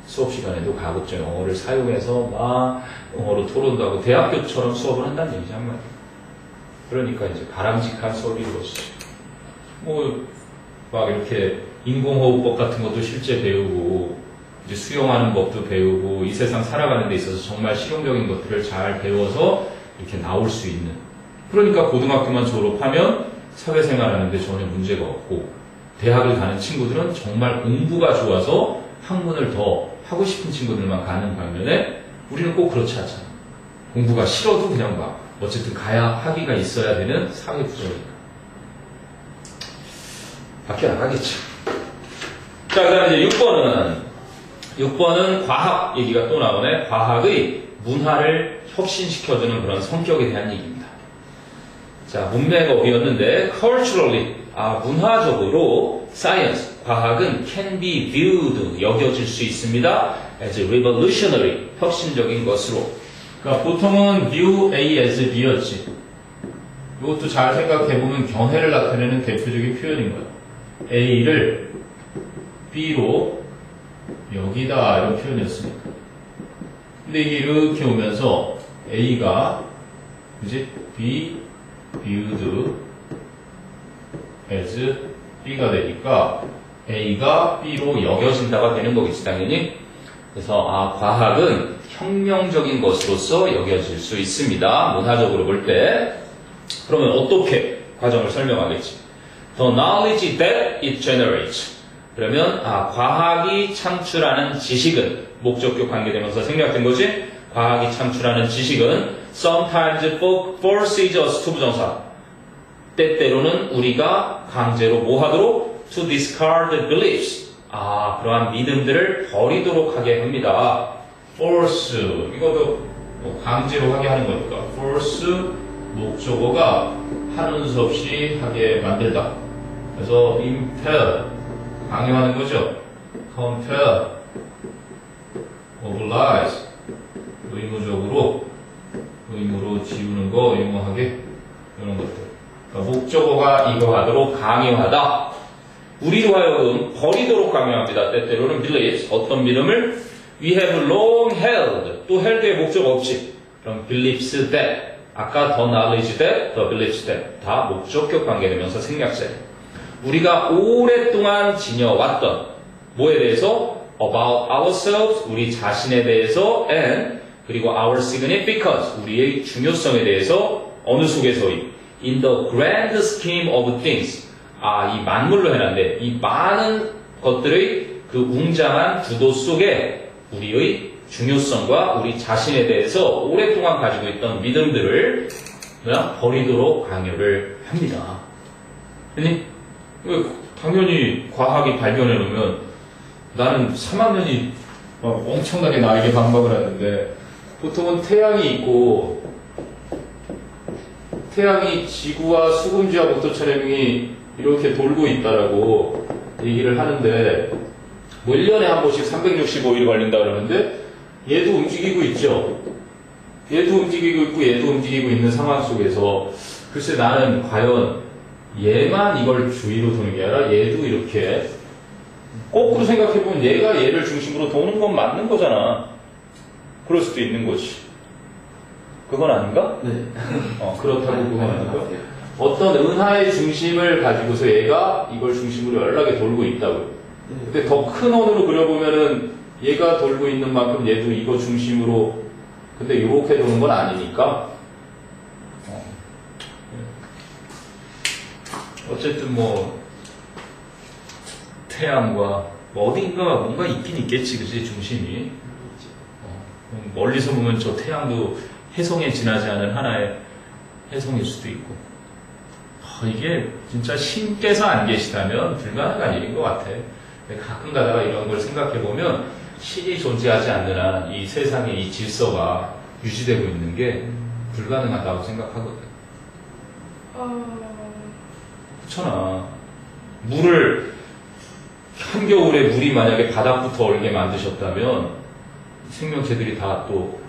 [SPEAKER 3] 수업 시간에도 가급적 영어를 사용해서 막 영어로 토론도 하고 대학교처럼 수업을 한다는 얘기죠, 한마디. 그러니까 이제 바람직한 수업이 이루어지죠. 막 이렇게 인공호흡법 같은 것도 실제 배우고, 이제 수영하는 법도 배우고, 이 세상 살아가는 데 있어서 정말 실용적인 것들을 잘 배워서 이렇게 나올 수 있는. 그러니까 고등학교만 졸업하면 사회생활하는데 전혀 문제가 없고, 대학을 가는 친구들은 정말 공부가 좋아서 학문을 더 하고 싶은 친구들만 가는 반면에 우리는 꼭 그렇지 않잖아. 공부가 싫어도 그냥 막 어쨌든 가야 학위가 있어야 되는 사회 구조니까. 밖에 나가겠죠. 자, 그 다음에 이제 6번은 과학 얘기가 또 나오네. 과학의 문화를 혁신시켜주는 그런 성격에 대한 얘기입니다. 자, 문맥 어휘였는데, culturally, 문화적으로, science, 과학은 can be viewed, 여겨질 수 있습니다. as revolutionary, 혁신적인 것으로. 그러니까 보통은 view A as B였지. 이것도 잘 생각해보면 견해를 나타내는 대표적인 표현인 거예요. A를 B로 여기다 이런 표현이었으니까. 근데 이게 이렇게 오면서 A가 이제 be viewed as B가 되니까 A가 B로 여겨진다가 되는 거겠지, 당연히. 그래서 과학은 혁명적인 것으로서 여겨질 수 있습니다. 문화적으로 볼 때. 그러면 어떻게 과정을 설명하겠지? The knowledge that it generates. 그러면 과학이 창출하는 지식은, 목적격 관계되면서 생략된 거지? 과학이 창출하는 지식은 sometimes forces us to 부정사. 때때로는 우리가 강제로 뭐 하도록? To discard beliefs. 그러한 믿음들을 버리도록 하게 합니다. force. 이것도 강제로 하게 하는 거니까. force 목적어가 하는 수 없이 하게 만들다. 그래서 impel. 강요하는 거죠. compel. oblige. 의무로 지우는 거, 의무하게. 이런 것들. 그러니까 목적어가 이거 하도록 강요하다. 우리로 하여금 버리도록 강요합니다. 때때로는 beliefs, 어떤 믿음을 we have long held, 또 held의 목적 없지. 그럼 beliefs that, 아까 the knowledge that, the beliefs that 다 목적격 관계되면서 생략자예요. 우리가 오랫동안 지녀왔던 뭐에 대해서 about ourselves, 우리 자신에 대해서 and 그리고 our significance, 우리의 중요성에 대해서 어느 속에서의 in the grand scheme of things. 이 만물로 해놨는데 이 많은 것들의 그 웅장한 구도 속에 우리의 중요성과 우리 자신에 대해서 오랫동안 가지고 있던 믿음들을 그냥 버리도록 강요를 합니다. 아니, 당연히 과학이 발견해놓으면 나는 3학년이 엄청나게 나에게 반박을 하는데 보통은 태양이 있고 태양이 지구와 수금지와 모터촬영이 이렇게 돌고 있다라고 얘기를 하는데 뭐 1년에 한 번씩 365일 걸린다 그러는데 얘도 움직이고 있죠. 얘도 움직이고 있고 얘도 움직이고 있는 상황 속에서 글쎄 나는 과연 얘만 이걸 주위로 도는 게 아니라 얘도 이렇게 거꾸로 생각해보면 얘가 얘를 중심으로 도는 건 맞는 거잖아. 그럴 수도 있는 거지. 그건 아닌가?
[SPEAKER 1] 네.
[SPEAKER 3] 그렇다고 그건 아닌가? 어떤 은하의 중심을 가지고서 얘가 이걸 중심으로 연락에 돌고 있다고요. 근데 더 큰 원으로 그려보면은 얘가 돌고 있는 만큼 얘도 이거 중심으로 근데 이렇게 도는 건 아니니까 어쨌든 뭐 태양과 뭐 어딘가 뭔가 있긴 있겠지, 그치? 중심이 멀리서 보면 저 태양도 혜성에 지나지 않은 하나의 혜성일 수도 있고 이게 진짜 신께서 안 계시다면 불가능한 일인 것 같아. 가끔 가다가 이런 걸 생각해보면 신이 존재하지 않는 한 이 세상의 이 질서가 유지되고 있는 게 불가능하다고 생각하거든. 그렇잖아. 물을 한겨울에 물이 만약에 바닥부터 얼게 만드셨다면 생명체들이 다 또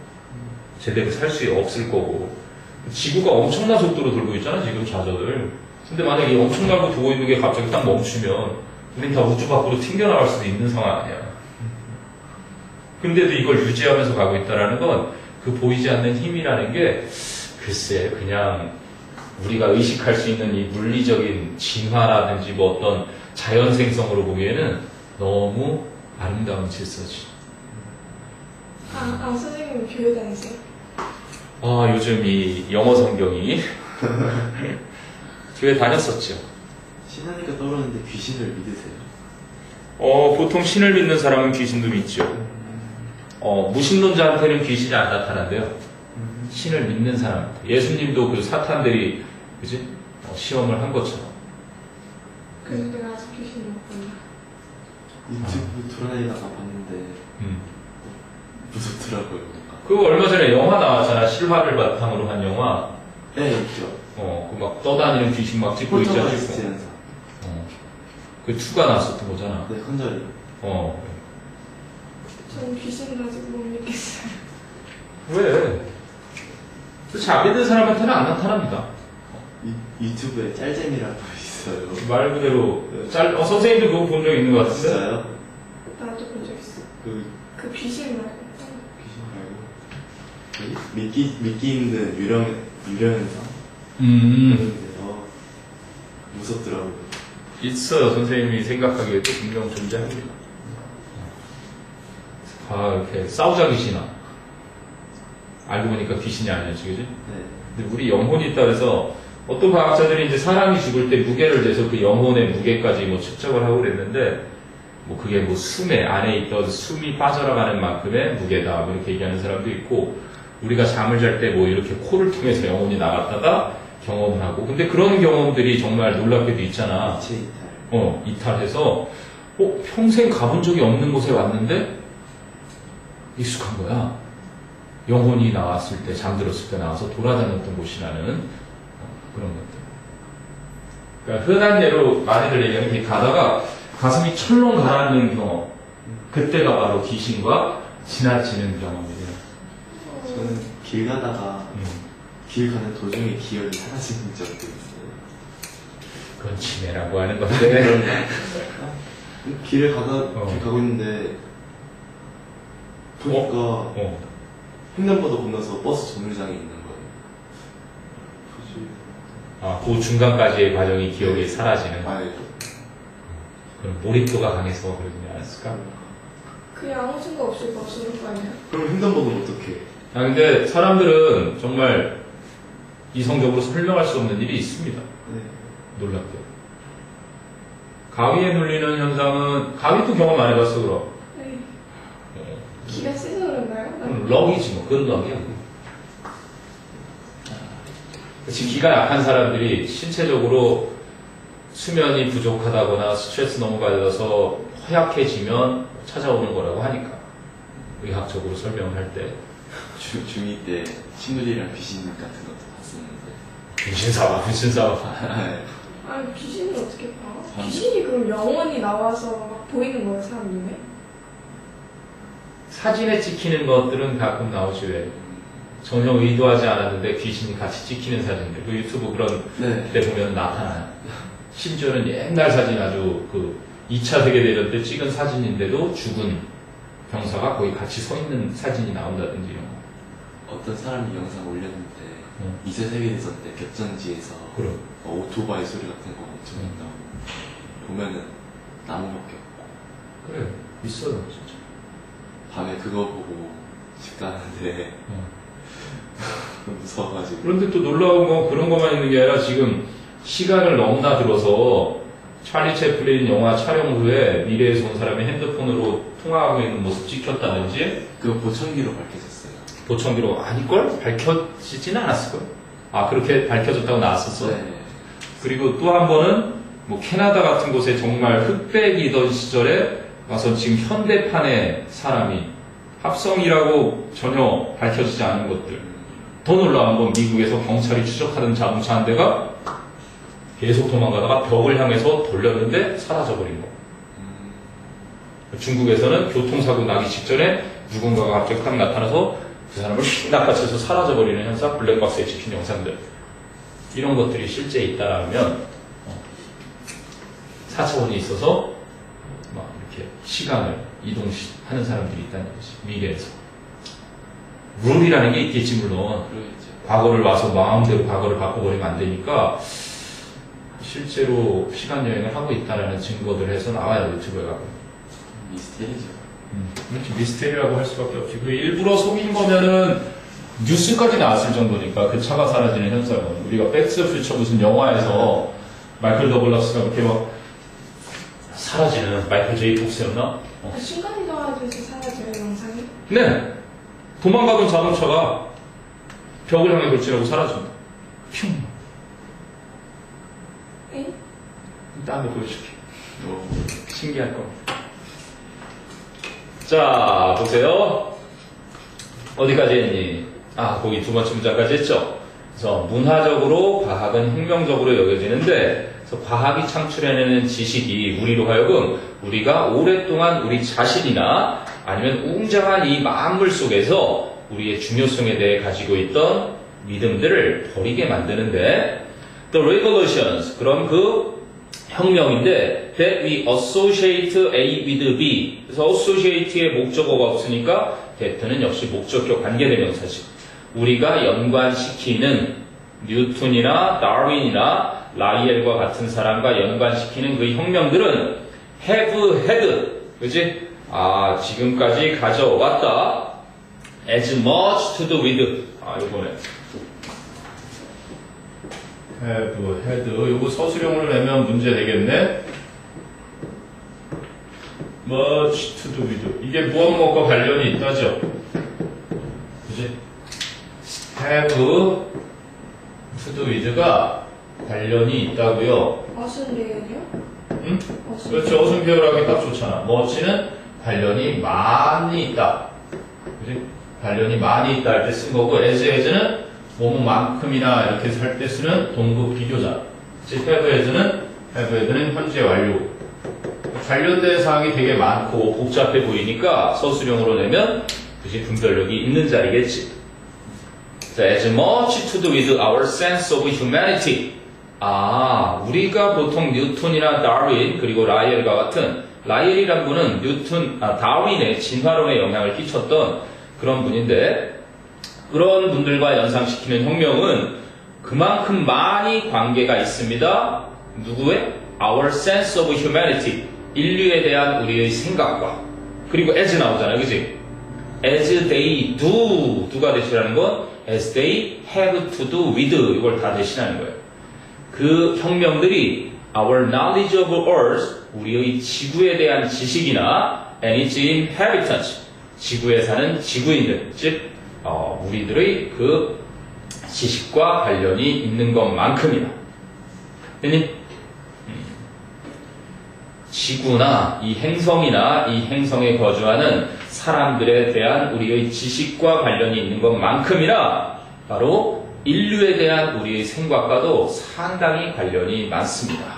[SPEAKER 3] 제대로 살 수 없을 거고 지구가 엄청난 속도로 돌고 있잖아 지금 좌절을. 근데 만약에 이 엄청나게 돌고 있는 게 갑자기 딱 멈추면 우린 다 우주 밖으로 튕겨나갈 수도 있는 상황 아니야. 근데도 이걸 유지하면서 가고 있다는 건 그 보이지 않는 힘이라는 게 글쎄 그냥 우리가 의식할 수 있는 이 물리적인 진화라든지 뭐 어떤 자연 생성으로 보기에는 너무 아름다운 질서지.
[SPEAKER 2] 선생님 교회 다니세요?
[SPEAKER 3] 아, 요즘 이 영어 성경이 교회 다녔었죠.
[SPEAKER 1] 신하니까 떠오르는데 귀신을 믿으세요?
[SPEAKER 3] 보통 신을 믿는 사람은 귀신도 믿죠. 무신론자한테는 귀신이 안 나타난대요. 신을 믿는 사람. 예수님도 그 사탄들이, 그지? 시험을 한 것처럼.
[SPEAKER 2] 그래서 내가 아직 귀신 못 봤나?
[SPEAKER 1] 유튜브 돌아다니다가 봤는데 무섭더라고요.
[SPEAKER 3] 그거 얼마 전에 영화 나왔잖아. 실화를 바탕으로 한 영화.
[SPEAKER 1] 네, 있죠.
[SPEAKER 3] 그 막 떠다니는 귀신 막 찍고 있잖아.
[SPEAKER 1] 폴터가이스트 현상.
[SPEAKER 3] 그 2가 나왔었던 거잖아.
[SPEAKER 1] 네, 컨저링.
[SPEAKER 2] 저는 귀신은 아직 못 믿겠어요.
[SPEAKER 3] 왜? 그렇지, 안 믿는 사람한테는 안 나타납니다.
[SPEAKER 1] 유튜브에 짤잼이라고 있어요.
[SPEAKER 3] 말 그대로, 선생님도 그거 본 적 있는 것 같은데?
[SPEAKER 1] 진짜요?
[SPEAKER 2] 나도 본 적 있어.
[SPEAKER 1] 그
[SPEAKER 2] 귀신 말고.
[SPEAKER 1] 귀신 말고 믿기 힘든 유령현상. 그런데 무섭더라고요.
[SPEAKER 3] 있어요. 선생님이 생각하기에도 분명 존재합니다. 이렇게 싸우자 귀신아. 알고 보니까 귀신이 아니었지, 그지?
[SPEAKER 1] 네.
[SPEAKER 3] 근데 우리 영혼이 있다 그래서 어떤 과학자들이 이제 사람이 죽을 때 무게를 재서 그 영혼의 무게까지 뭐 측정을 하고 그랬는데 뭐 그게 뭐 숨에 안에 있던 숨이 빠져나가는 만큼의 무게다 뭐 이렇게 얘기하는 사람도 있고 우리가 잠을 잘 때 뭐 이렇게 코를 통해서 영혼이 나갔다가 경험을 하고 근데 그런 경험들이 정말 놀랍게도 있잖아.
[SPEAKER 1] 이체 이탈.
[SPEAKER 3] 이탈해서 평생 가본 적이 없는 곳에 왔는데 익숙한 거야. 영혼이 나왔을 때, 잠들었을 때 나와서 돌아다녔던 곳이라는 그런 것들. 그러니까 흔한 예로 많이들 얘기하는 게 가다가 가슴이 철렁 가라앉는 경험. 그때가 바로 귀신과 지나치는 경험이에요.
[SPEAKER 1] 저는 길 가다가 길 가는 도중에 기억이 사라지는 적도 있어요.
[SPEAKER 3] 그건 치매라고 하는 건데.
[SPEAKER 1] 길을 가고 있는데 보니까 횡단보도 건너서 버스 정류장에 있는 거예요.
[SPEAKER 3] 그 중간까지의 과정이 기억이 사라지는. 그럼 몰입도가 강해서 그러지 않았을까?
[SPEAKER 2] 그냥 아무 생각 없이 버스는 거 아니야?
[SPEAKER 1] 그럼 횡단보도는 어떻게?
[SPEAKER 3] 근데 사람들은 정말 이성적으로 설명할 수 없는 일이 있습니다.
[SPEAKER 1] 네.
[SPEAKER 3] 놀랍게. 가위에 눌리는 현상은, 가위도 경험 안 해봤어, 그럼?
[SPEAKER 2] 네. 기가 세서 그런가요?
[SPEAKER 3] 그건 럭이지, 뭐. 그건 럭이야. 지금 기가 약한 사람들이 신체적으로 수면이 부족하다거나 스트레스 너무 받아서 허약해지면 찾아오는 거라고 하니까. 의학적으로 설명을 할 때.
[SPEAKER 1] 중2 때 친구들이랑 귀신 같은 것도 봤었는데.
[SPEAKER 3] 귀신사바.
[SPEAKER 2] 아니, 귀신은 어떻게 봐? 귀신이 그럼 영원히 나와서 막 보이는 거예요, 사람 눈에?
[SPEAKER 3] 사진에 찍히는 것들은 가끔 나오지 왜. 전혀 의도하지 않았는데 귀신이 같이 찍히는 사진들. 그 유튜브 그런 데 보면 나타나요. 심지어는 옛날 사진 아주 2차 세계대전 때 찍은 사진인데도 죽은 병사가 거의 같이 서 있는 사진이 나온다든지 이런 거.
[SPEAKER 1] 어떤 사람이 영상 올렸는데 2차 세계대전 때 격전지에서
[SPEAKER 3] 그럼.
[SPEAKER 1] 오토바이 소리 같은 거 엄청 나고 보면은 나무밖에 없고
[SPEAKER 3] 그래 있어요 진짜.
[SPEAKER 1] 밤에 그거 보고 집 가는데 무서워가지고.
[SPEAKER 3] 그런데 또 놀라운 건 그런 것만 있는 게 아니라 지금 시간을 너무나 들어서 찰리 채플린 영화 촬영 후에 미래에서 온 사람이 핸드폰으로 통화하고 있는 모습 찍혔다든지.
[SPEAKER 1] 그거 보청기로 밝혀졌어요.
[SPEAKER 3] 보청기로 아닐걸? 밝혀지지는 않았을걸? 그렇게 밝혀졌다고 나왔었어?
[SPEAKER 1] 네.
[SPEAKER 3] 그리고 또 한 번은 뭐 캐나다 같은 곳에 정말 흑백이던 시절에 와서 지금 현대판의 사람이 합성이라고 전혀 밝혀지지 않은 것들. 더 놀라운 건 미국에서 경찰이 추적하던 자동차 한 대가 계속 도망가다가 벽을 향해서 돌렸는데 사라져버린 거. 중국에서는 교통사고 나기 직전에 누군가가 갑자기 딱 나타나서 그 사람을 휙 낚아채서 사라져버리는 현상, 블랙박스에 찍힌 영상들. 이런 것들이 실제 있다면 4차원이 있어서 막 이렇게 시간을 이동하는 사람들이 있다는 거지. 미래에서. 룰이라는 게 있겠지, 물론.
[SPEAKER 1] 그러겠죠.
[SPEAKER 3] 과거를 와서 마음대로 과거를 바꿔버리면 안 되니까 실제로 시간 여행을 하고 있다는 증거들 해서 나와요, 유튜브에 가면.
[SPEAKER 1] 미스테리죠.
[SPEAKER 3] 그렇지, 미스테리라고 할 수밖에 없지. 그 일부러 속인 거면은 뉴스까지 나왔을 정도니까 그 차가 사라지는 현상은. 우리가 백스 퓨처 무슨 영화에서 마이클 더글라스가 그렇게 막 사라지는 마이클 제이 폭스였나?
[SPEAKER 2] 순간이동하듯이 사라지는 영상이?
[SPEAKER 3] 네. 도망가던 자동차가 벽을 향해 돌진하고 사라집니다. 퓨.
[SPEAKER 2] 에?
[SPEAKER 3] 다음에 보여줄게. 신기할 겁니다. 자, 보세요. 어디까지 했니? 아, 거기 두 번째 문장까지 했죠? 그래서 문화적으로 과학은 혁명적으로 여겨지는데, 그래서 과학이 창출해내는 지식이 우리로 하여금 우리가 오랫동안 우리 자신이나 아니면 웅장한 이 만물 속에서 우리의 중요성에 대해 가지고 있던 믿음들을 버리게 만드는데, The revolutions, 그럼 그 혁명인데, that we associate A with B. 그래서 associate의 목적어가 없으니까 that는 역시 목적격 관계대명사지. 우리가 연관시키는 뉴턴이나 다윈이나 라이엘과 같은 사람과 연관시키는 그 혁명들은 have had, 그지? 아, 지금까지 가져왔다. as much to do with. 아, 요거네. have had. 요거 서술형으로 내면 문제 되겠네. much to do with. 이게 무엇과 관련이 있다죠? 그지? have to do with가 관련이 있다고요.
[SPEAKER 2] 어순례연이요?
[SPEAKER 3] 응? 그렇죠. 어순 배열하기 딱 좋잖아. much는 관련이 많이 있다. 그지? 관련이 많이 있다 할 때 쓴 거고, as는 뭐뭐만큼이나 이렇게 할 때 쓰는 동급 비교자. 즉, have as는 현재 완료. 관련된 사항이 되게 많고 복잡해 보이니까 서술형으로 내면 그지 분별력이 있는 자리겠지. 자, as much to do with our sense of humanity. 아, 우리가 보통 뉴턴이나 다윈 그리고 라이엘과 같은, 라이엘이란 분은 다윈의 진화론에 영향을 끼쳤던 그런 분인데, 그런 분들과 연상시키는 혁명은 그만큼 많이 관계가 있습니다. 누구의? Our sense of humanity. 인류에 대한 우리의 생각과. 그리고 as 나오잖아요. 그지? as they do. 누가 대신하는 건 as they have to do with. 이걸 다 대신하는 거예요. 그 혁명들이 our knowledge of earth. 우리의 지구에 대한 지식이나 and its inhabitants. 지구에 사는 지구인들. 즉, 우리들의 그 지식과 관련이 있는 것만큼이나. 됐니? 지구나 이 행성이나 이 행성에 거주하는 사람들에 대한 우리의 지식과 관련이 있는 것만큼이나 바로 인류에 대한 우리의 생각과도 상당히 관련이 많습니다.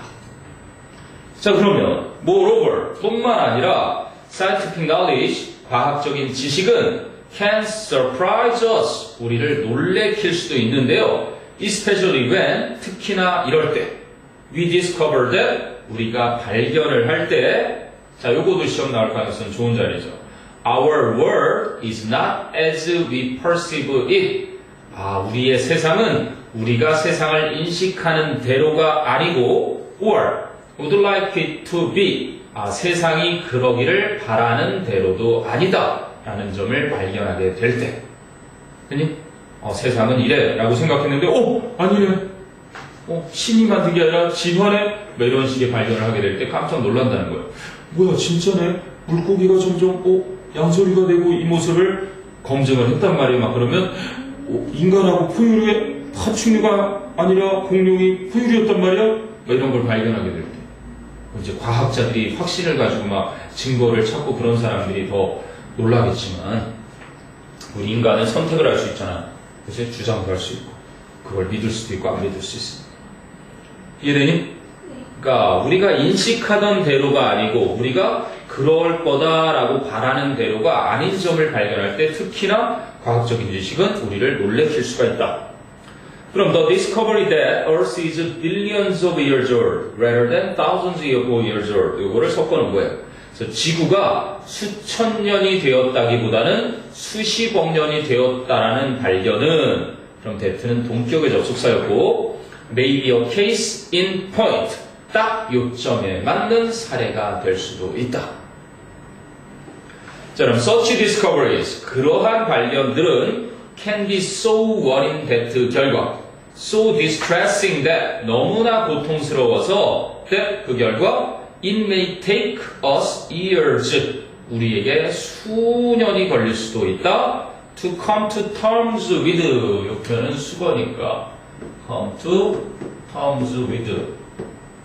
[SPEAKER 3] 자, 그러면 moreover, 뿐만 아니라 scientific knowledge, 과학적인 지식은 can surprise us, 우리를 놀래킬 수도 있는데요. especially when, 특히나 이럴 때 we discover that, 우리가 발견을 할 때, 자, 요거도 시험 나올 가능성은 좋은 자리죠. Our world is not as we perceive it. 아, 우리의 세상은 우리가 세상을 인식하는 대로가 아니고, or would like it to be. 아, 세상이 그러기를 바라는 대로도 아니다. 라는 점을 발견하게 될 때. 그니? 세상은 이래. 라고 생각했는데, 아니네. 신이 만든 게 아니라 진화네? 뭐 이런 식의 발견을 하게 될 때 깜짝 놀란다는 거예요. 뭐야, 진짜네? 물고기가 점점, 양서류가 되고 이 모습을 검증을 했단 말이에요. 막 그러면, 인간하고 포유류의 파충류가 아니라 공룡이 포유류였단 말이야? 막 이런 걸 발견하게 될 때. 이제 과학자들이 확신을 가지고 막 증거를 찾고 그런 사람들이 더 놀라겠지만, 우리 인간은 선택을 할 수 있잖아. 그래서 주장도 할 수 있고, 그걸 믿을 수도 있고 안 믿을 수 있습니다. 이해되니? 그러니까 우리가 인식하던 대로가 아니고 우리가 그럴 거다라고 바라는 대로가 아닌 점을 발견할 때 특히나 과학적인 지식은 우리를 놀래킬 수가 있다. 그럼 the discovery that Earth is billions of years old rather than thousands of years old, 이거를 섞어놓은 거예요. 그래서 지구가 수천 년이 되었다기보다는 수십억 년이 되었다라는 발견은 그럼 that는 동격의 접속사였고 may be a case in point 딱 요점에 맞는 사례가 될 수도 있다. 자, 그럼 such discoveries 그러한 발견들은 can be so worrying that 결과 so distressing that 너무나 고통스러워서 that 그 결과 it may take us years 우리에게 수년이 걸릴 수도 있다 to come to terms with 이 표현은 수거니까 come to terms with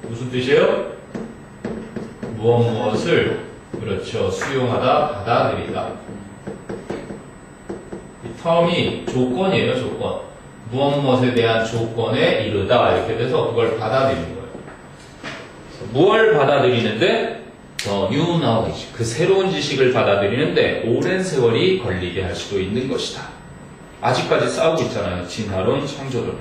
[SPEAKER 3] 무슨 뜻이에요? 무엇을 그렇죠 수용하다 받아들이다 이 term이 조건이에요 조건 무엇에 대한 조건에 이르다 이렇게 돼서 그걸 받아들이는 거예요. 무엇을 받아들이는데 new knowledge 그 새로운 지식을 받아들이는데 오랜 세월이 걸리게 할 수도 있는 것이다. 아직까지 싸우고 있잖아요. 진화론, 창조론.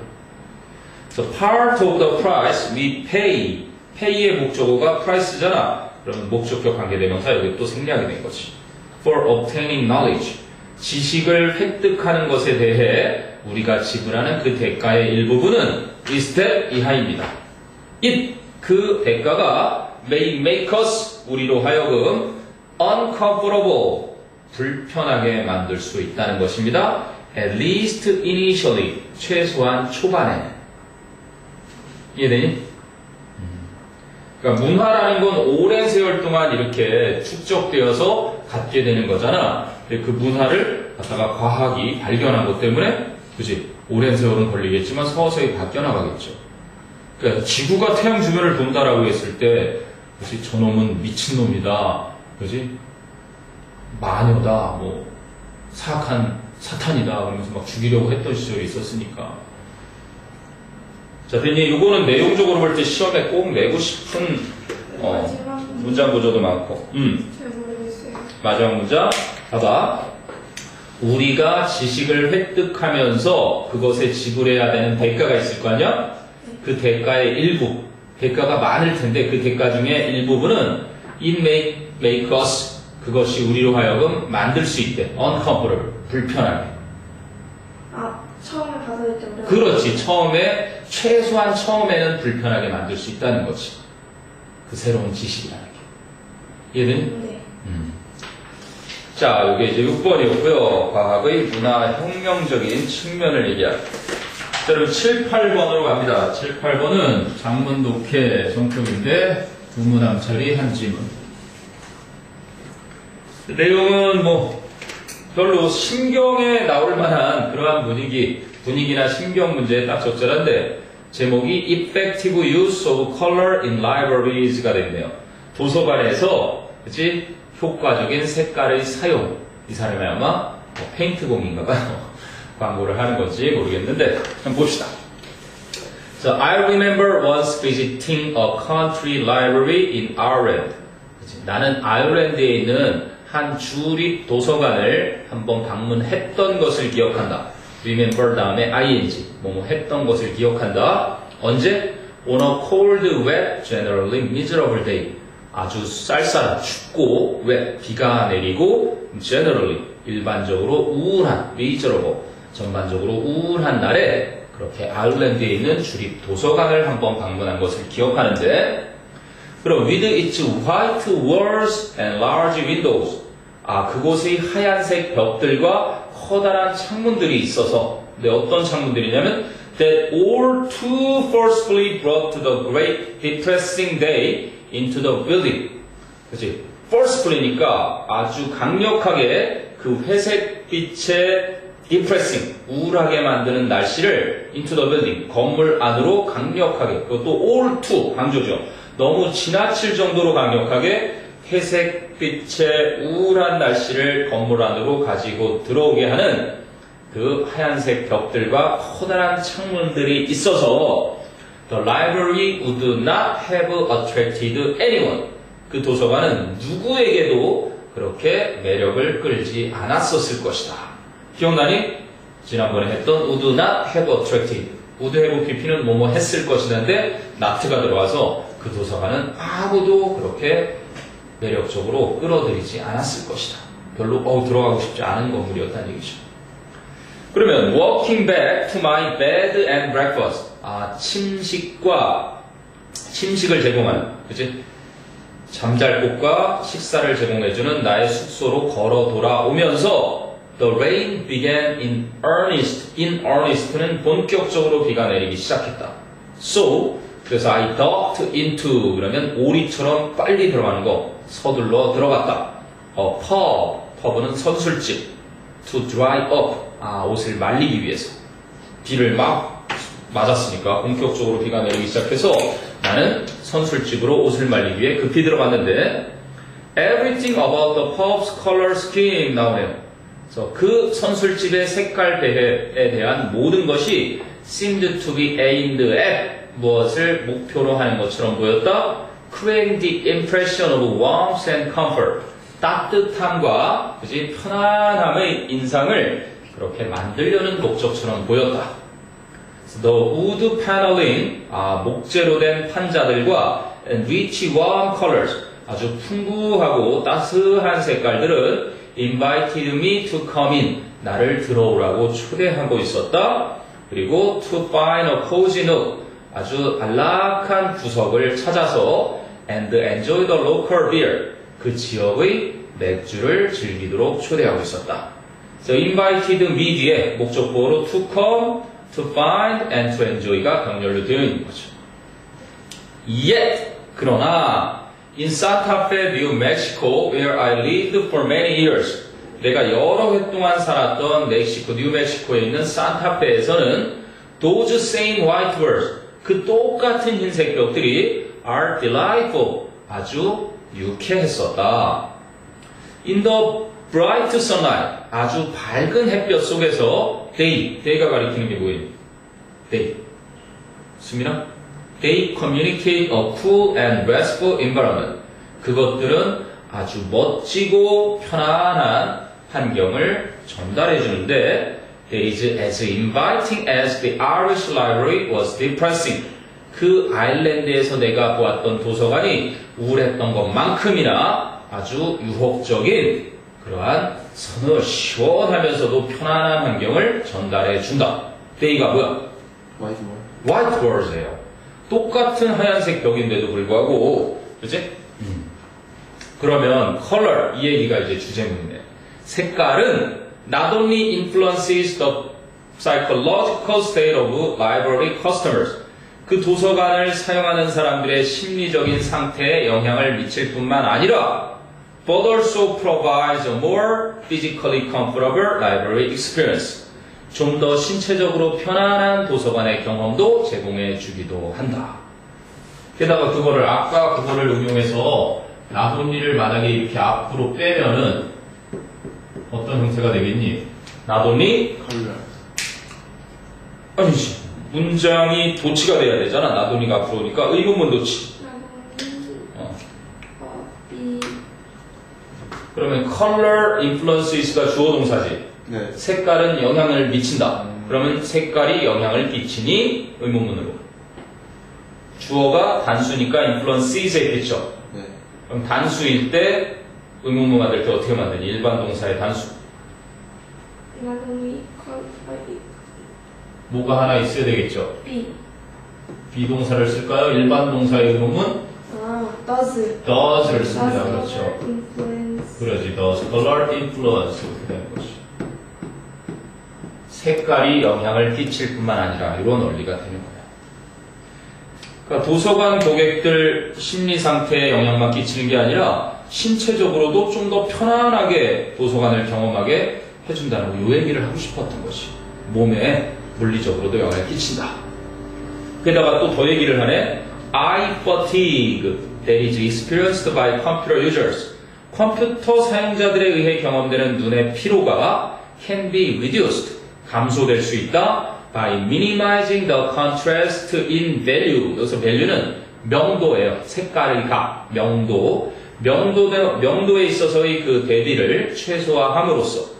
[SPEAKER 3] So part of the price we pay pay의 목적어가 price잖아. 그러면 목적격 관계대명사 여기 또 생략이 된 거지. For obtaining knowledge 지식을 획득하는 것에 대해 우리가 지불하는 그 대가의 일부분은 is that 이하입니다. it 그 대가가 may make us 우리로 하여금 uncomfortable 불편하게 만들 수 있다는 것입니다. At least initially 최소한 초반에 이해되니? 그러니까 문화라는 건 오랜 세월 동안 이렇게 축적되어서 갖게 되는 거잖아. 그 문화를 갖다가 과학이 발견한 것 때문에 그지 오랜 세월은 걸리겠지만 서서히 바뀌어 나가겠죠. 그러니까 지구가 태양 주변을 돈다라고 했을 때 그지 저놈은 미친놈이다. 그지 마녀다. 뭐 사악한 사탄이다. 그러면서 막 죽이려고 했던 시절이 있었으니까. 자, 대니 요거는 내용적으로 볼 때 시험에 꼭 내고 싶은 문장 구조도 많고.
[SPEAKER 2] 잘 모르겠어요.
[SPEAKER 3] 마지막 문장 봐봐. 우리가 지식을 획득하면서 그것에 지불해야 되는 대가가 있을 거 아니야? 그 대가의 일부, 대가가 많을 텐데 그 대가 중에 일부분은 it may make us 그것이 우리로 하여금 만들 수 있대. uncomfortable 불편하게.
[SPEAKER 2] 아, 처음에 받아들일 때 어려워.
[SPEAKER 3] 그렇지. 처음에 최소한 처음에는 불편하게 만들 수 있다는 거지. 그 새로운 지식이라는 게. 이해되니?
[SPEAKER 2] 네.
[SPEAKER 3] 자, 이게 이제 6번이었고요. 과학의 문화혁명적인 측면을 얘기할. 자, 그럼 7, 8번으로 갑니다. 7, 8번은 장문 독해 성격인데 두문항 처리 한 지문. 내용은 뭐 별로 신경에 나올 만한 그러한 분위기나 신경 문제에 딱 적절한데 제목이 Effective Use of Color in Libraries가 됐네요. 도서관에서 그치? 효과적인 색깔의 사용. 이 사람이 아마 페인트공인가 봐요. 광고를 하는 건지 모르겠는데 한번 봅시다. So, I remember once visiting a country library in Ireland. 그치? 나는 아일랜드에 있는 한 주립 도서관을 한번 방문했던 것을 기억한다. Remember 다음에 ing 뭐뭐 했던 것을 기억한다. 언제? On a cold, wet, generally miserable day. 아주 쌀쌀한, 춥고, wet, 비가 내리고, generally, 일반적으로 우울한, miserable, 전반적으로 우울한 날에 그렇게 아일랜드에 있는 주립 도서관을 한번 방문한 것을 기억하는데 그럼 with its white walls and large windows 그곳의 하얀색 벽들과 커다란 창문들이 있어서 근데 어떤 창문들이냐면 that all too forcefully brought the great depressing day into the building. 그치? forcefully니까 아주 강력하게 그 회색빛의 depressing, 우울하게 만드는 날씨를 into the building, 건물 안으로 강력하게, 그것도 all too, 강조죠. 너무 지나칠 정도로 강력하게 회색빛의 우울한 날씨를 건물 안으로 가지고 들어오게 하는 그 하얀색 벽들과 커다란 창문들이 있어서 the library would not have attracted anyone. 그 도서관은 누구에게도 그렇게 매력을 끌지 않았었을 것이다. 기억나니? 지난번에 했던 would not have attracted. would have pp는 뭐뭐 했을 것이다인데 not가 들어와서 그 도서관은 아무도 그렇게 매력적으로 끌어들이지 않았을 것이다. 별로 들어가고 싶지 않은 건물이었다는 얘기죠. 그러면 walking back to my bed and breakfast. 침식을 제공하는, 그치? 잠잘 곳과 식사를 제공해주는 나의 숙소로 걸어 돌아오면서 the rain began in earnest. in earnest는 본격적으로 비가 내리기 시작했다. So, 그래서 I ducked into, 그러면 오리처럼 빨리 들어가는 거, 서둘러 들어갔다. pub는 선술집. to dry up, 옷을 말리기 위해서. 비를 막 맞았으니까 본격적으로 비가 내리기 시작해서 나는 선술집으로 옷을 말리기 위해 급히 들어갔는데 everything about the pub's color scheme 나오네요. 그래서 그 선술집의 색깔 배합에 대한 모든 것이 seemed to be aimed at 무엇을 목표로 하는 것처럼 보였다. creating the impression of warmth and comfort. 따뜻함과 그치? 편안함의 인상을 그렇게 만들려는 목적처럼 보였다. The wood paneling, 목재로 된 판자들과 and rich warm colors, 아주 풍부하고 따스한 색깔들은 invited me to come in, 나를 들어오라고 초대하고 있었다. 그리고 to find a cozy nook, 아주 안락한 구석을 찾아서 and enjoy the local beer, 그 지역의 맥주를 즐기도록 초대하고 있었다. So invited me 뒤에 목적보어로 to come, to find, and to enjoy가 병렬로 되어 있는 거죠. Yet, 그러나 in Santa Fe, New Mexico, where I lived for many years, 내가 여러 해 동안 살았던 멕시코, 뉴멕시코에 있는 산타페에서는 those same white birds, 그 똑같은 흰색 벽들이 are delightful, 아주 유쾌했었다. In the bright sunlight, 아주 밝은 햇볕 속에서 day가 가리키는 게 뭐예요? day. 수민아? They communicate a cool and restful environment. 그것들은 아주 멋지고 편안한 환경을 전달해 주는데 that is as inviting as the Irish library was depressing. 그 아일랜드에서 내가 보았던 도서관이 우울했던 것만큼이나 아주 유혹적인 그러한 시원하면서도 편안한 환경을 전달해 준다. 데이가 뭐야? 화이트 월즈예요. 똑같은 하얀색 벽인데도 불구하고, 그치? 그러면 컬러, 이 얘기가 이제 주제문이네. 색깔은 not only influences the psychological state of library customers. 그 도서관을 사용하는 사람들의 심리적인 상태에 영향을 미칠 뿐만 아니라 but also provides a more physically comfortable library experience. 좀 더 신체적으로 편안한 도서관의 경험도 제공해 주기도 한다. 게다가 아까 그거를 응용해서 나돈니를 만약에 이렇게 앞으로 빼면은 어떤 형태가 되겠니? 나돈니? 아니지. 문장이 도치가 돼야 되잖아. 나돈니가 앞으로 오니까 의문문 도치. 그러면 color influences가 주어 동사지.
[SPEAKER 1] 네.
[SPEAKER 3] 색깔은 영향을 미친다. 그러면 색깔이 영향을 끼치니 의문문으로. 주어가 단수니까 influences에 있겠죠.
[SPEAKER 1] 네.
[SPEAKER 3] 그럼 단수일 때 의문문 만들 때 어떻게 만드니? 일반 동사의 단수. 뭐가 하나 있어야 되겠죠. 비동사를 쓸까요? 일반 동사의 의문문? does를 씁니다. 그렇죠. 그러지. does color influence 이렇게 되는 거지. 색깔이 영향을 끼칠 뿐만 아니라 이런 원리가 되는 거야. 그러니까 도서관 고객들 심리 상태에 영향만 끼치는 게 아니라 신체적으로도 좀 더 편안하게 도서관을 경험하게 해준다는 이 얘기를 하고 싶었던 것이 몸에 물리적으로도 영향을 끼친다. 게다가 또 더 얘기를 하네. eye fatigue that is experienced by computer users. 컴퓨터 사용자들에 의해 경험되는 눈의 피로가 can be reduced. 감소될 수 있다. by minimizing the contrast in value. 여기서 value는 명도예요. 색깔의 각, 명도에 있어서의 그 대비를 최소화함으로써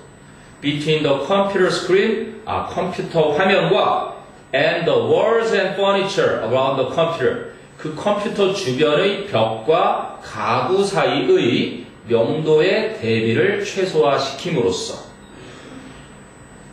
[SPEAKER 3] between the computer screen, 컴퓨터 화면과 and the walls and furniture around the computer. 그 컴퓨터 주변의 벽과 가구 사이의 명도의 대비를 최소화시킴으로써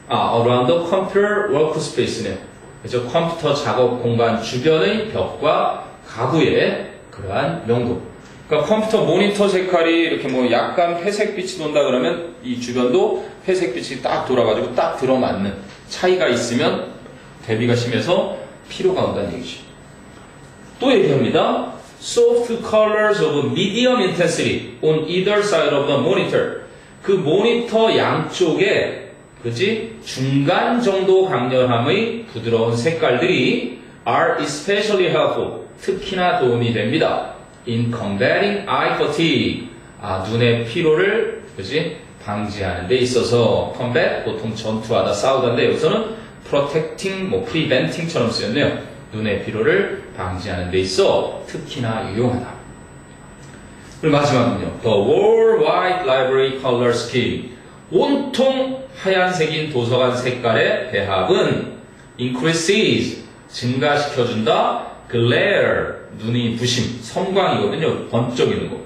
[SPEAKER 3] around the computer workspace네요. 그래서 컴퓨터 작업 공간 주변의 벽과 가구의 그러한 명도. 그러니까 컴퓨터 모니터 색깔이 이렇게 뭐 약간 회색빛이 돈다 그러면 이 주변도 회색빛이 딱 돌아가지고 딱 들어맞는 차이가 있으면 대비가 심해서 피로가 온다는 얘기죠. 또 얘기합니다. Soft colors of medium intensity on either side of the monitor. 그 모니터 양쪽에 그지 중간 정도 강렬함의 부드러운 색깔들이 are especially helpful. 특히나 도움이 됩니다. In combating eye fatigue. 눈의 피로를 그지 방지하는 데 있어서 combat 보통 전투하다 싸우다인데 여기서는 protecting preventing처럼 쓰였네요. 눈의 피로를 방지하는 데 있어 특히나 유용하다. 그리고 마지막은요. The Worldwide Library Color Scheme. 온통 하얀색인 도서관 색깔의 배합은 increases 증가시켜준다. glare 눈이 부심 섬광이거든요. 번쩍이는 거.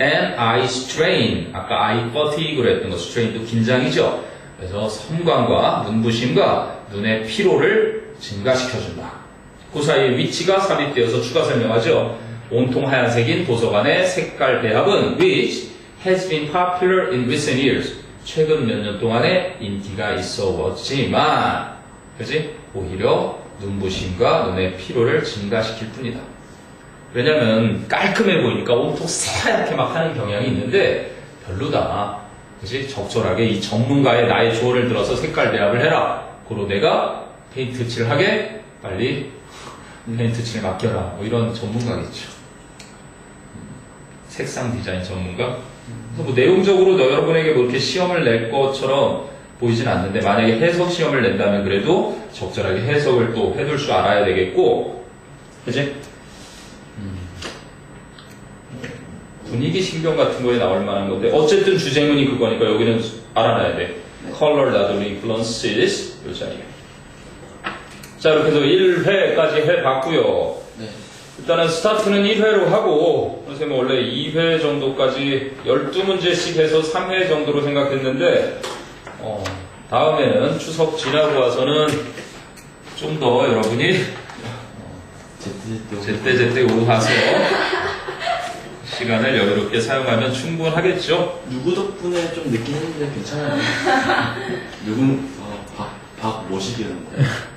[SPEAKER 3] and eye strain 아까 eye fatigue로 했던 거 strain도 긴장이죠. 그래서 섬광과 눈부심과 눈의 피로를 증가시켜준다. 그 사이에 위치가 삽입되어서 추가 설명하죠. 온통 하얀색인 도서관의 색깔 배합은 which has been popular in recent years. 최근 몇 년 동안에 인기가 있어 왔지만 그지? 오히려 눈부심과 눈의 피로를 증가시킬 뿐이다. 왜냐면 깔끔해 보이니까 온통 새하얗게 막 하는 경향이 있는데 별로다. 그지? 적절하게 이 전문가의 나의 조언을 들어서 색깔 배합을 해라. 그로 내가 페인트 칠하게 빨리 페인트 칠 맡겨라. 뭐 이런 전문가겠죠. 색상 디자인 전문가. 그래서 뭐 내용적으로 여러분에게 뭐 이렇게 시험을 낼 것처럼 보이진 않는데 만약에 해석 시험을 낸다면 그래도 적절하게 해석을 또 해둘 줄 알아야 되겠고, 그지? 분위기 신경 같은 거에 나올 만한 건데 어쨌든 주제문이 그거니까 여기는 알아놔야 돼. Color that influences 이 자리에. 자 이렇게 해서 1회까지 해봤고요.
[SPEAKER 1] 네.
[SPEAKER 3] 일단은 스타트는 1회로 하고 선생님은 원래 2회 정도까지 12문제씩 해서 3회 정도로 생각했는데 다음에는 추석 지나고 와서는 좀 더 여러분이 제때 오하서 시간을 여유롭게 사용하면 충분하겠죠?
[SPEAKER 1] 누구 덕분에 좀 늦긴 했는데 괜찮아요. 누구? 박 모시기라는 거예요.